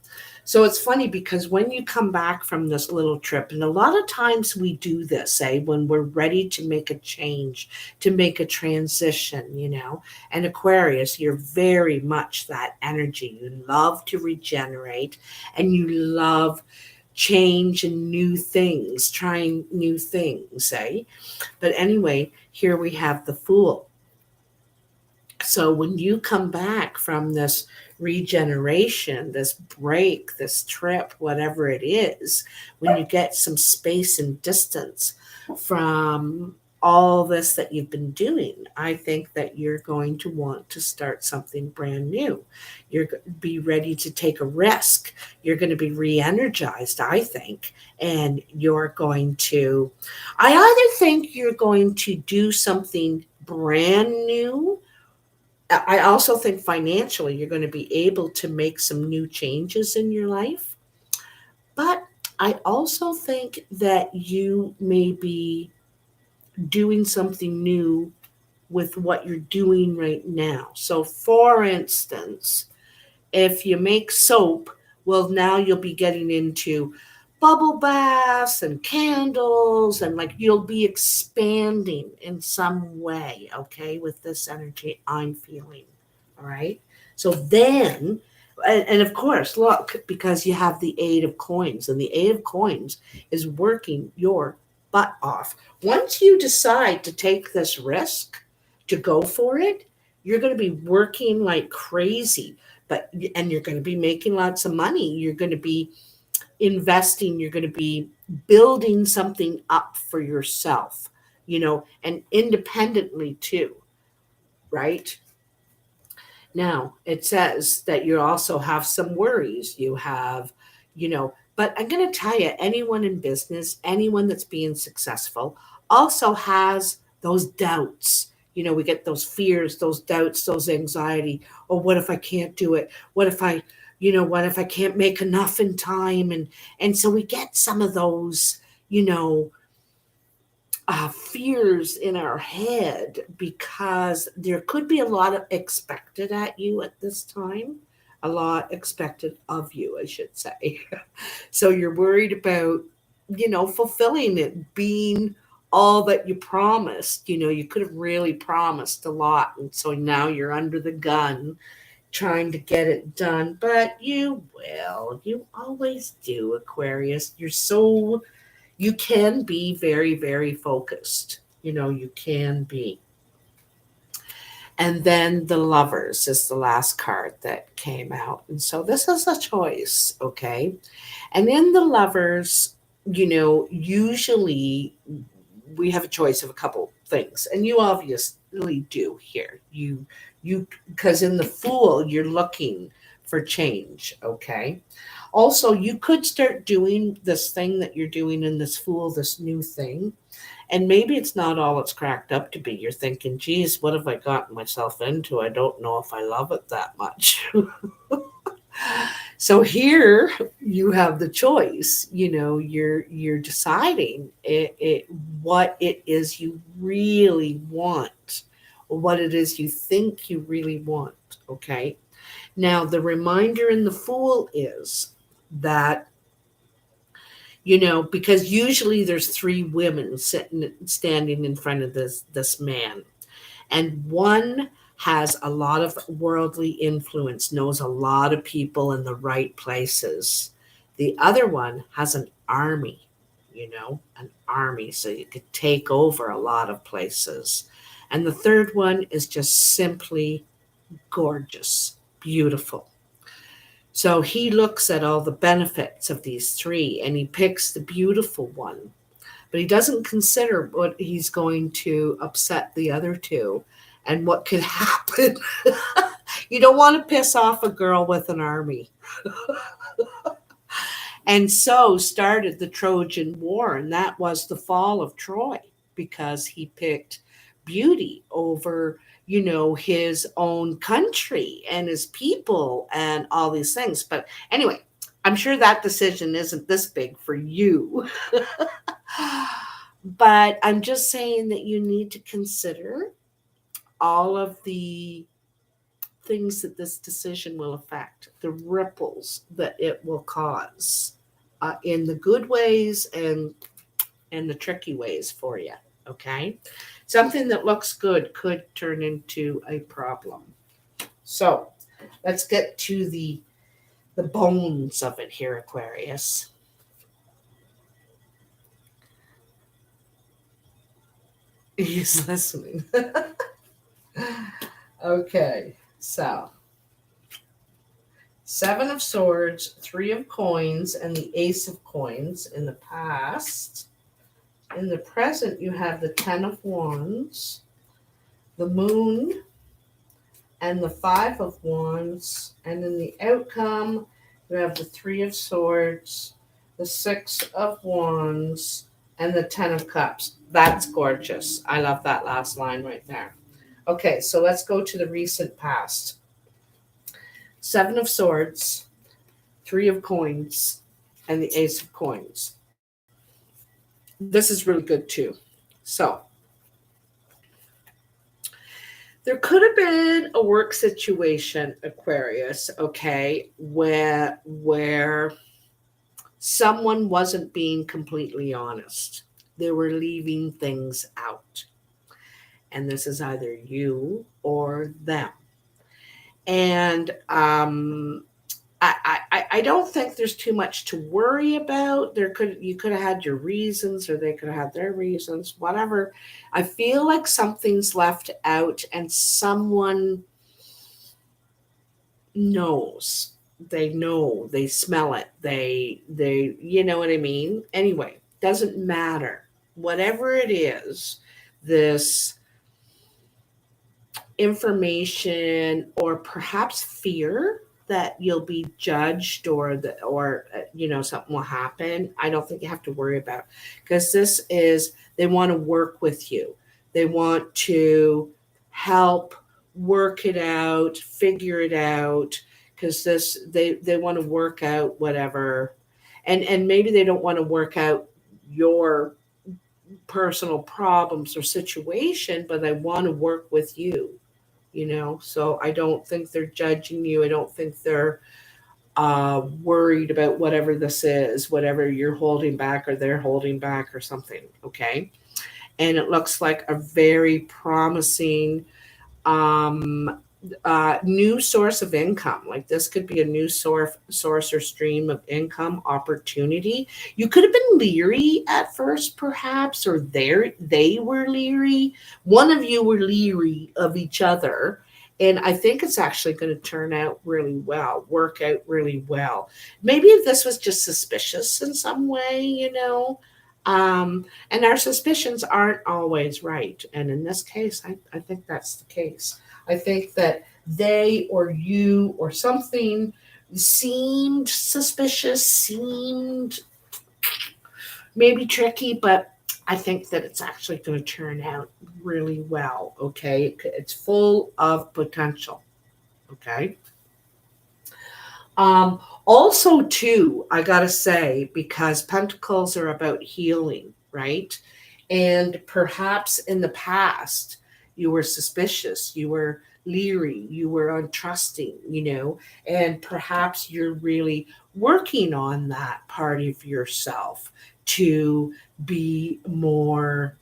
So it's funny because when you come back from this little trip, and a lot of times we do this, when we're ready to make a change, to make a transition, and Aquarius, you're very much that energy. You love to regenerate, and you love change and new things, trying new things, But anyway, here we have the Fool. So when you come back from this regeneration, this break, this trip, whatever it is, when you get some space and distance from all this that you've been doing. I think that you're going to want to start something brand new. You're going to be ready to take a risk. You're going to be re-energized, I think, and you're going to, I either think you're going to do something brand new. I also think financially you're going to be able to make some new changes in your life. But I also think that you may be doing something new with what you're doing right now. So, for instance, if you make soap, well, now you'll be getting into bubble baths and candles, and like you'll be expanding in some way, okay, with this energy I'm feeling. All right. So then, and of course, look, because you have the Eight of Coins, and the Eight of Coins is working your butt off. Once you decide to take this risk, to go for it, you're going to be working like crazy, but and you're going to be making lots of money. You're going to be investing, you're going to be building something up for yourself, and independently too, right? Now, it says that you also have some worries. You have, but I'm going to tell you, anyone in business, anyone that's being successful also has those doubts. We get those fears, those doubts, those anxiety. Oh, what if I can't do it? What if I can't make enough in time? And so we get some of those, fears in our head because there could be a lot of expected at you at this time, a lot expected of you, I should say. So you're worried about, fulfilling it, being all that you promised. You could have really promised a lot. And so now you're under the gun trying to get it done, but you will. You always do, Aquarius. You can be very, very focused. You can be. And then the Lovers is the last card that came out. And so this is a choice, okay? And in the Lovers, usually we have a choice of a couple things. And you obviously do here. Because in the Fool, you're looking for change, okay? Also, you could start doing this thing that you're doing in this Fool, this new thing, and maybe it's not all it's cracked up to be. You're thinking, geez, what have I gotten myself into? I don't know if I love it that much. So here you have the choice. You're deciding what it is you really want, or what it is you think you really want, okay? Now, the reminder in the Fool is that, because usually there's three women standing in front of this man, and one has a lot of worldly influence, knows a lot of people in the right places. The other one has an army, an army, so you could take over a lot of places. And the third one is just simply gorgeous, beautiful. So he looks at all the benefits of these three and he picks the beautiful one, but he doesn't consider what he's going to upset the other two and what could happen. You don't want to piss off a girl with an army. And so started the Trojan War, and that was the fall of Troy because he picked beauty over, his own country and his people and all these things. But anyway, I'm sure that decision isn't this big for you. But I'm just saying that you need to consider all of the things that this decision will affect, the ripples that it will cause, in the good ways and the tricky ways for you. Okay, something that looks good could turn into a problem. So let's get to the bones of it here, Aquarius. He's listening. Okay, so Seven of Swords, Three of Coins, and the Ace of Coins in the past. In the present, you have the Ten of Wands, the Moon, and the Five of Wands. And in the outcome, you have the Three of Swords, the Six of Wands, and the Ten of Cups. That's gorgeous. I love that last line right there. Okay, so let's go to the recent past. Seven of Swords, Three of Coins, and the Ace of Coins. This is really good too. So, there could have been a work situation, Aquarius, okay, where someone wasn't being completely honest. They were leaving things out. And this is either you or them. And I don't think there's too much to worry about. You could have had your reasons, or they could have had their reasons, whatever. I feel like something's left out, and someone knows. They know, they smell it. They you know what I mean? Anyway, doesn't matter. Whatever it is, this information or perhaps fear that you'll be judged, or something will happen. I don't think you have to worry about, because this is, they want to work with you. They want to help work it out, figure it out, because they want to work out whatever. And maybe they don't want to work out your personal problems or situation, but they want to work with you. So I don't think they're judging you. I don't think they're worried about whatever this is, whatever you're holding back or they're holding back or something. Okay. And it looks like a very promising new source of income. Like, this could be a new source or stream of income opportunity. You could have been leery at first, perhaps, or they were leery. One of you were leery of each other. And I think it's actually going to turn out really well, work out really well. Maybe if this was just suspicious in some way, and our suspicions aren't always right. And in this case, I think that's the case. I think that they or you or something seemed suspicious, seemed maybe tricky, but I think that it's actually going to turn out really well, okay? It's full of potential, okay? Also, too, I got to say, because Pentacles are about healing, right? And perhaps in the past, you were suspicious, you were leery, you were untrusting, and perhaps you're really working on that part of yourself to be more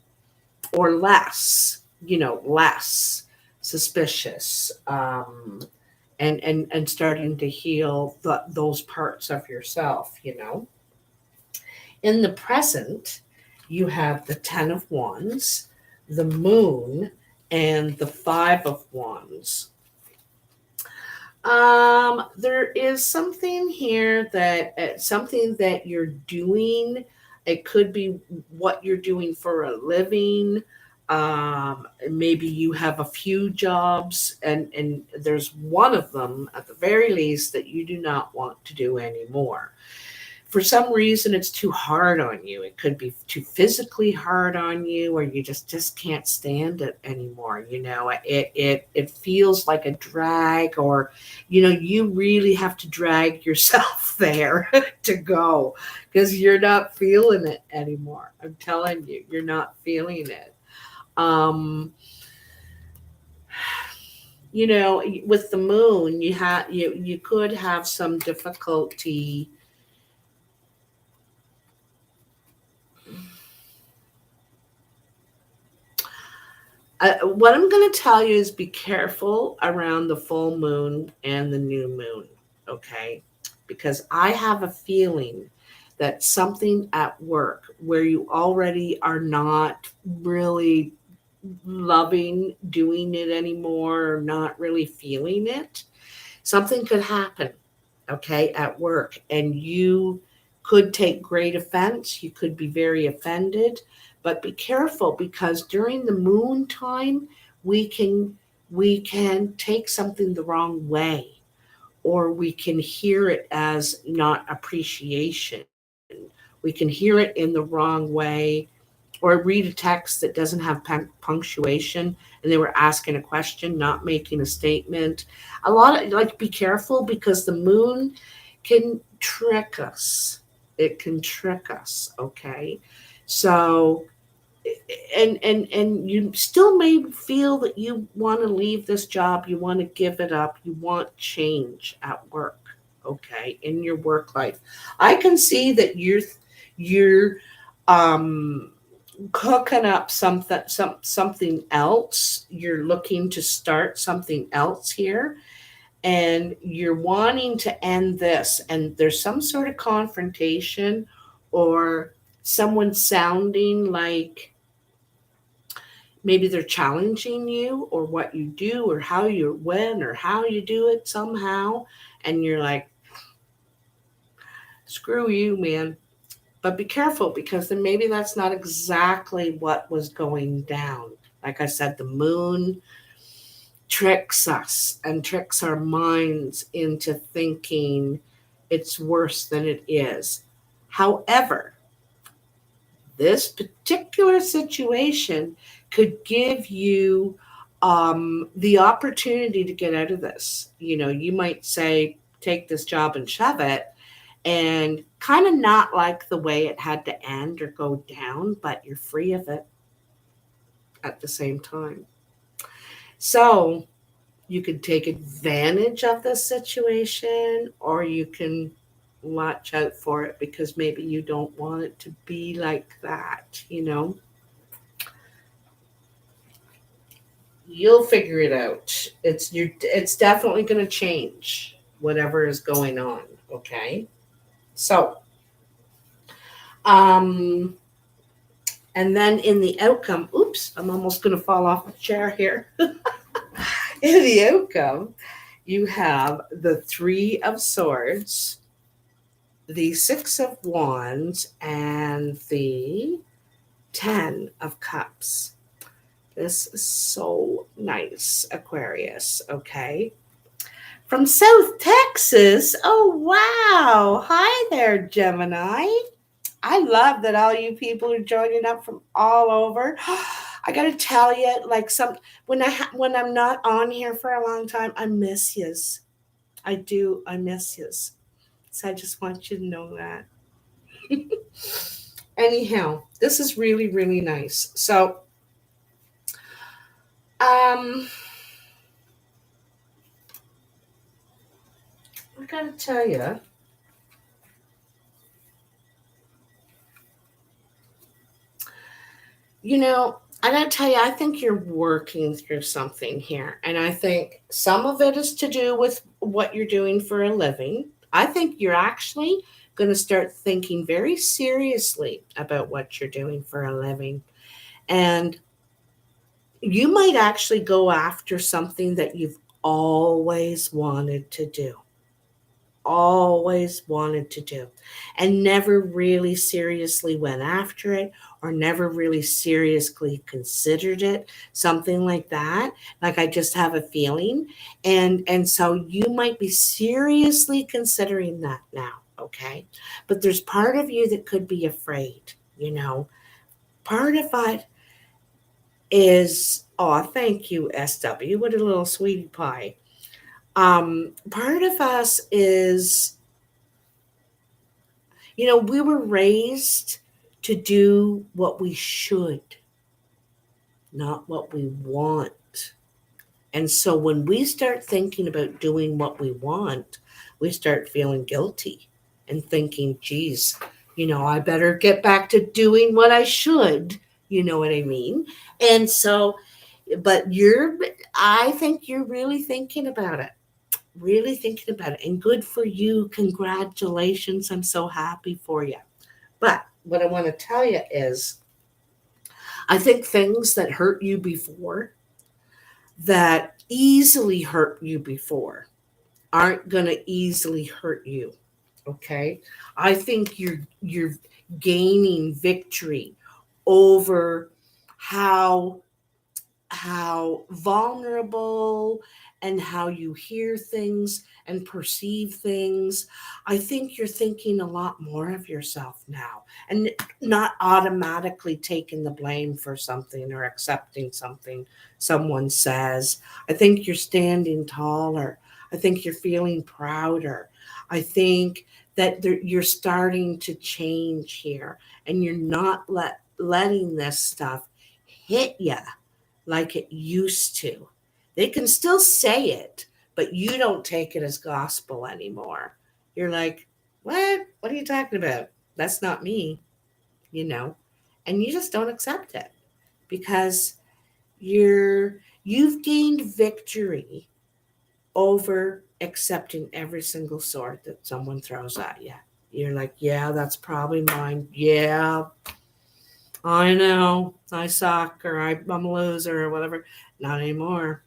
or less, less suspicious, and starting to heal those parts of yourself. In the present, you have the Ten of Wands, the Moon, and the Five of Wands. There is something here something that you're doing. It could be what you're doing for a living. Maybe you have a few jobs, and there's one of them at the very least that you do not want to do anymore. For some reason, it's too hard on you. It could be too physically hard on you, or you just can't stand it anymore. It feels like a drag, or you really have to drag yourself there to go, because you're not feeling it anymore. I'm telling you, you're not feeling it. With the Moon, you could have some difficulty. What I'm going to tell you is be careful around the full moon and the new moon, okay? Because I have a feeling that something at work where you already are not really loving doing it anymore, or not really feeling it, something could happen, okay, at work, and you could take great offense. You could be very offended, But be careful, because during the moon time, we can we can take something the wrong way, or we can hear it as not appreciation. We can hear it in the wrong way, or read a text that doesn't have punctuation, and they were asking a question, not making a statement. A lot of, like, be careful, because the moon can trick us. It can trick us, okay? So, and you still may feel that you want to leave this job, you want to give it up, you want change at work, okay, in your work life. I can see that you're um cooking up something else. You're looking to start something else here, and you're wanting to end this, and there's some sort of confrontation, or someone sounding like maybe they're challenging you, or what you do, or how you win, or how you do it somehow, and you're like, screw you, man. But be careful, because then maybe that's not exactly what was going down. Like I said, the moon tricks us and tricks our minds into thinking it's worse than it is. However, this particular situation could give you the opportunity to get out of this. You might say, take this job and shove it, and kind of not like the way it had to end or go down, but you're free of it at the same time. So you could take advantage of this situation, or you can watch out for it, because maybe you don't want it to be like that. You'll figure it out. It's definitely going to change whatever is going on, okay? So, um and then in the outcome, oops, I'm almost going to fall off the chair here. In the outcome, you have the Three of Swords, the Six of Wands, and the Ten of Cups. This is so nice, Aquarius, okay? From South Texas. Oh, wow. Hi there, Gemini. I love that all you people are joining up from all over. I got to tell you, like, when I'm not on here for a long time, I miss yous. I do. I miss yous. So I just want you to know that. Anyhow, this is really, really nice. So, I got to tell you, I got to tell you, I think you're working through something here. And I think some of it is to do with what you're doing for a living. I think you're actually going to start thinking very seriously about what you're doing for a living. And you might actually go after something that you've always wanted to do. Always wanted to do, and never really seriously went after it, or never really seriously considered it, something like that. Like, I just have a feeling, and so you might be seriously considering that now, okay? But there's part of you that could be afraid. Part of it is, oh, thank you, SW, what a little sweetie pie. Part of us is, we were raised to do what we should, not what we want. And so when we start thinking about doing what we want, we start feeling guilty and thinking, geez, I better get back to doing what I should. You know what I mean? And so, but I think you're really thinking about it. Really thinking about it. And good for you. Congratulations. I'm so happy for you. But what I want to tell you is, I think things that hurt you before, that easily hurt you before, aren't going to easily hurt you. Okay? I think you're gaining victory over how vulnerable and how you hear things and perceive things. I think you're thinking a lot more of yourself now and not automatically taking the blame for something or accepting something someone says. I think you're standing taller. I think you're feeling prouder. I think that you're starting to change here and you're not letting this stuff hit you like it used to. They can still say it, but you don't take it as gospel anymore. You're like, what? What are you talking about? That's not me, you know? And you just don't accept it because you've gained victory over accepting every single sword that someone throws at you. You're like, yeah, that's probably mine. Yeah, I know I suck or I'm a loser or whatever. Not anymore.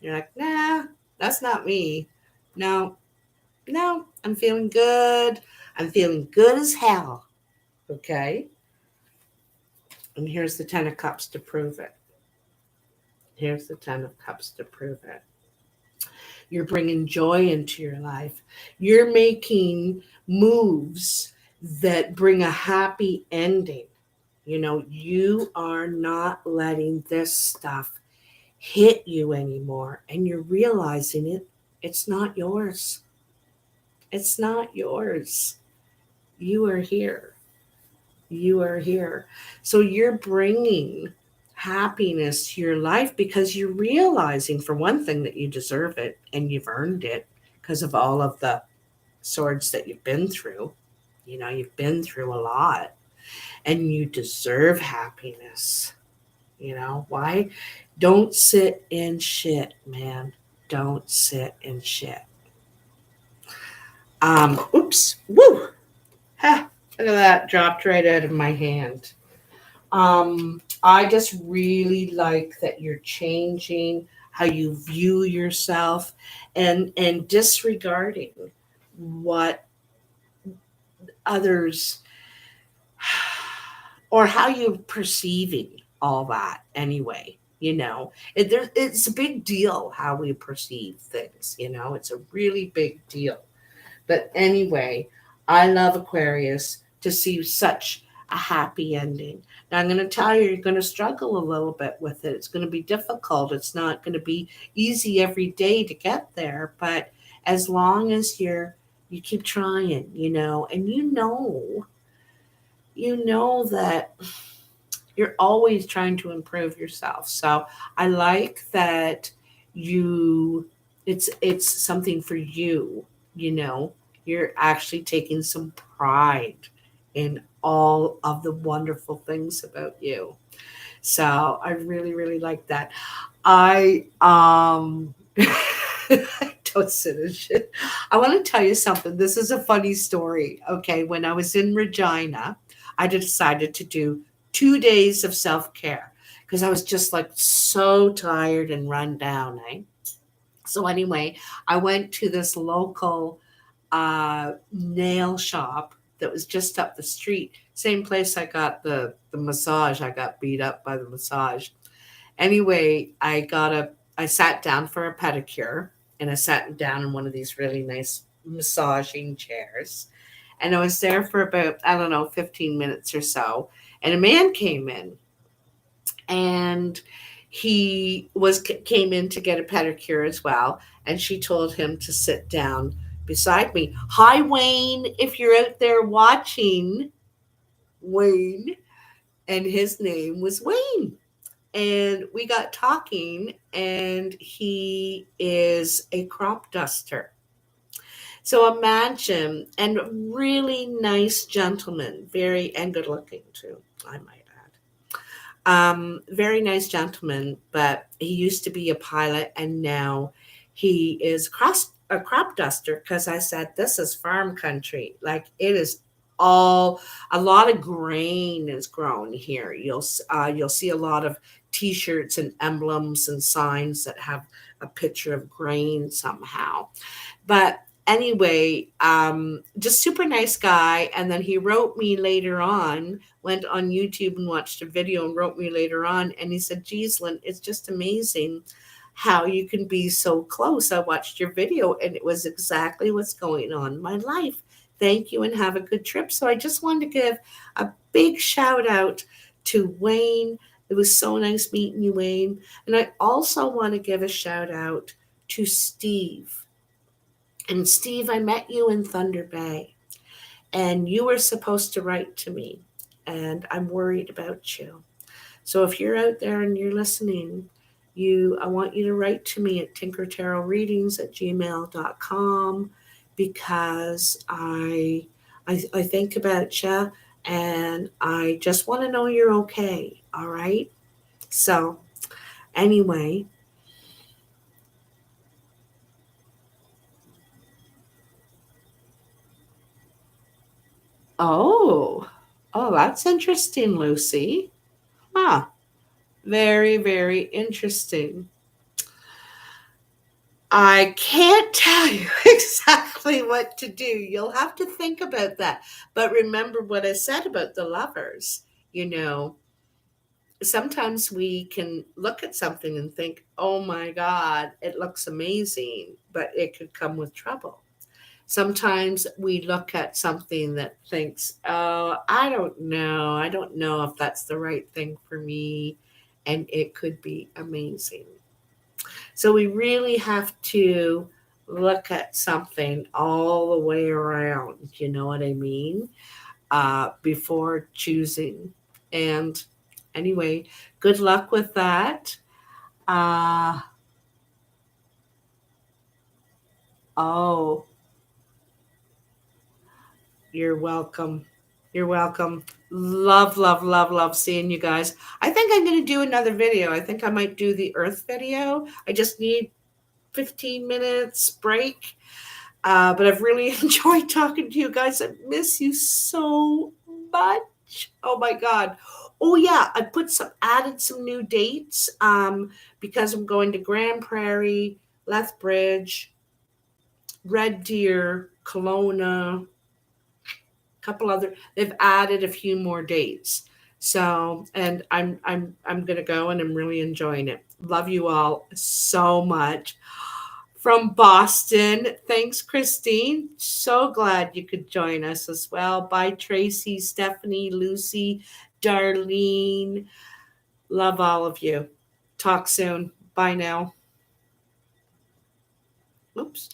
You're like, nah, that's not me. No, no, I'm feeling good. I'm feeling good as hell. Okay. And here's the 10 of Cups to prove it. Here's the 10 of Cups to prove it. You're bringing joy into your life. You're making moves that bring a happy ending. You know, you are not letting this stuff hit you anymore. And you're realizing it's not yours. It's not yours. You are here. You are here. So you're bringing happiness to your life because you're realizing, for one thing, that you deserve it and you've earned it because of all of the swords that you've been through. You know, you've been through a lot and you deserve happiness. You know, why? Don't sit in shit, man. Don't sit in shit. Oops. Woo. Ha. Look at that. Dropped right out of my hand. I just really like that you're changing how you view yourself and disregarding what others or how you're perceiving all that anyway. You know, it's a big deal how we perceive things. You know, it's a really big deal. But anyway, I love Aquarius to see such a happy ending. Now, I'm going to tell you, you're going to struggle a little bit with it. It's going to be difficult. It's not going to be easy every day to get there. But as long as you keep trying, you know, and you know that you're always trying to improve yourself. So I like that you it's something for you, you know. You're actually taking some pride in all of the wonderful things about you. So I really, really like that. I don't sit in shit. I want to tell you something. This is a funny story. Okay, when I was in Regina, I decided to do 2 days of self-care because I was just like so tired and run down. Eh? So anyway, I went to this local nail shop that was just up the street. Same place I got the massage. I got beat up by the massage. Anyway, I sat down for a pedicure and I sat down in one of these really nice massaging chairs. And I was there for about, I don't know, 15 minutes or so. And a man came in and came in to get a pedicure as well. And she told him to sit down beside me. Hi, Wayne, if you're out there watching, Wayne. And his name was Wayne. And we got talking, and he is a crop duster. So imagine, and really nice gentleman, and good looking too, I might add. Very nice gentleman, but he used to be a pilot, and now he is a crop duster because I said this is farm country. Like it is a lot of grain is grown here. You'll see a lot of T-shirts and emblems and signs that have a picture of grain somehow. But Anyway, just super nice guy. And then he wrote me later on, went on YouTube and watched a video and wrote me later on. And he said, geez, Lynn, it's just amazing how you can be so close. I watched your video and it was exactly what's going on in my life. Thank you and have a good trip. So I just wanted to give a big shout out to Wayne. It was so nice meeting you, Wayne. And I also want to give a shout out to Steve. And Steve, I met you in Thunder Bay, and you were supposed to write to me, and I'm worried about you. So if you're out there and you're listening, I want you to write to me at tinkertarotreadings@gmail.com because I think about you and I just want to know you're okay. All right. So anyway, oh, that's interesting, Lucy. Huh. Very, very interesting. I can't tell you exactly what to do. You'll have to think about that. But remember what I said about the lovers. You know, sometimes we can look at something and think, oh my God, it looks amazing, but it could come with trouble. Sometimes we look at something that thinks, oh, I don't know. I don't know if that's the right thing for me. And it could be amazing. So we really have to look at something all the way around, you know what I mean? Before choosing. And anyway, good luck with that. Uh, oh, you're welcome. You're welcome. Love, love, love, love seeing you guys. I think I'm going to do another video. I think I might do the Earth video. I just need 15 minutes break. But I've really enjoyed talking to you guys. I miss you so much. Oh my God. Oh yeah, I added some new dates because I'm going to Grand Prairie, Lethbridge, Red Deer, Kelowna, couple other. They've added a few more dates. So, and I'm gonna go, and I'm really enjoying it. Love you all so much. From Boston. Thanks, Christine. So glad you could join us as well. Bye, Tracy, Stephanie, Lucy, Darlene. Love all of you. Talk soon. Bye now. Oops.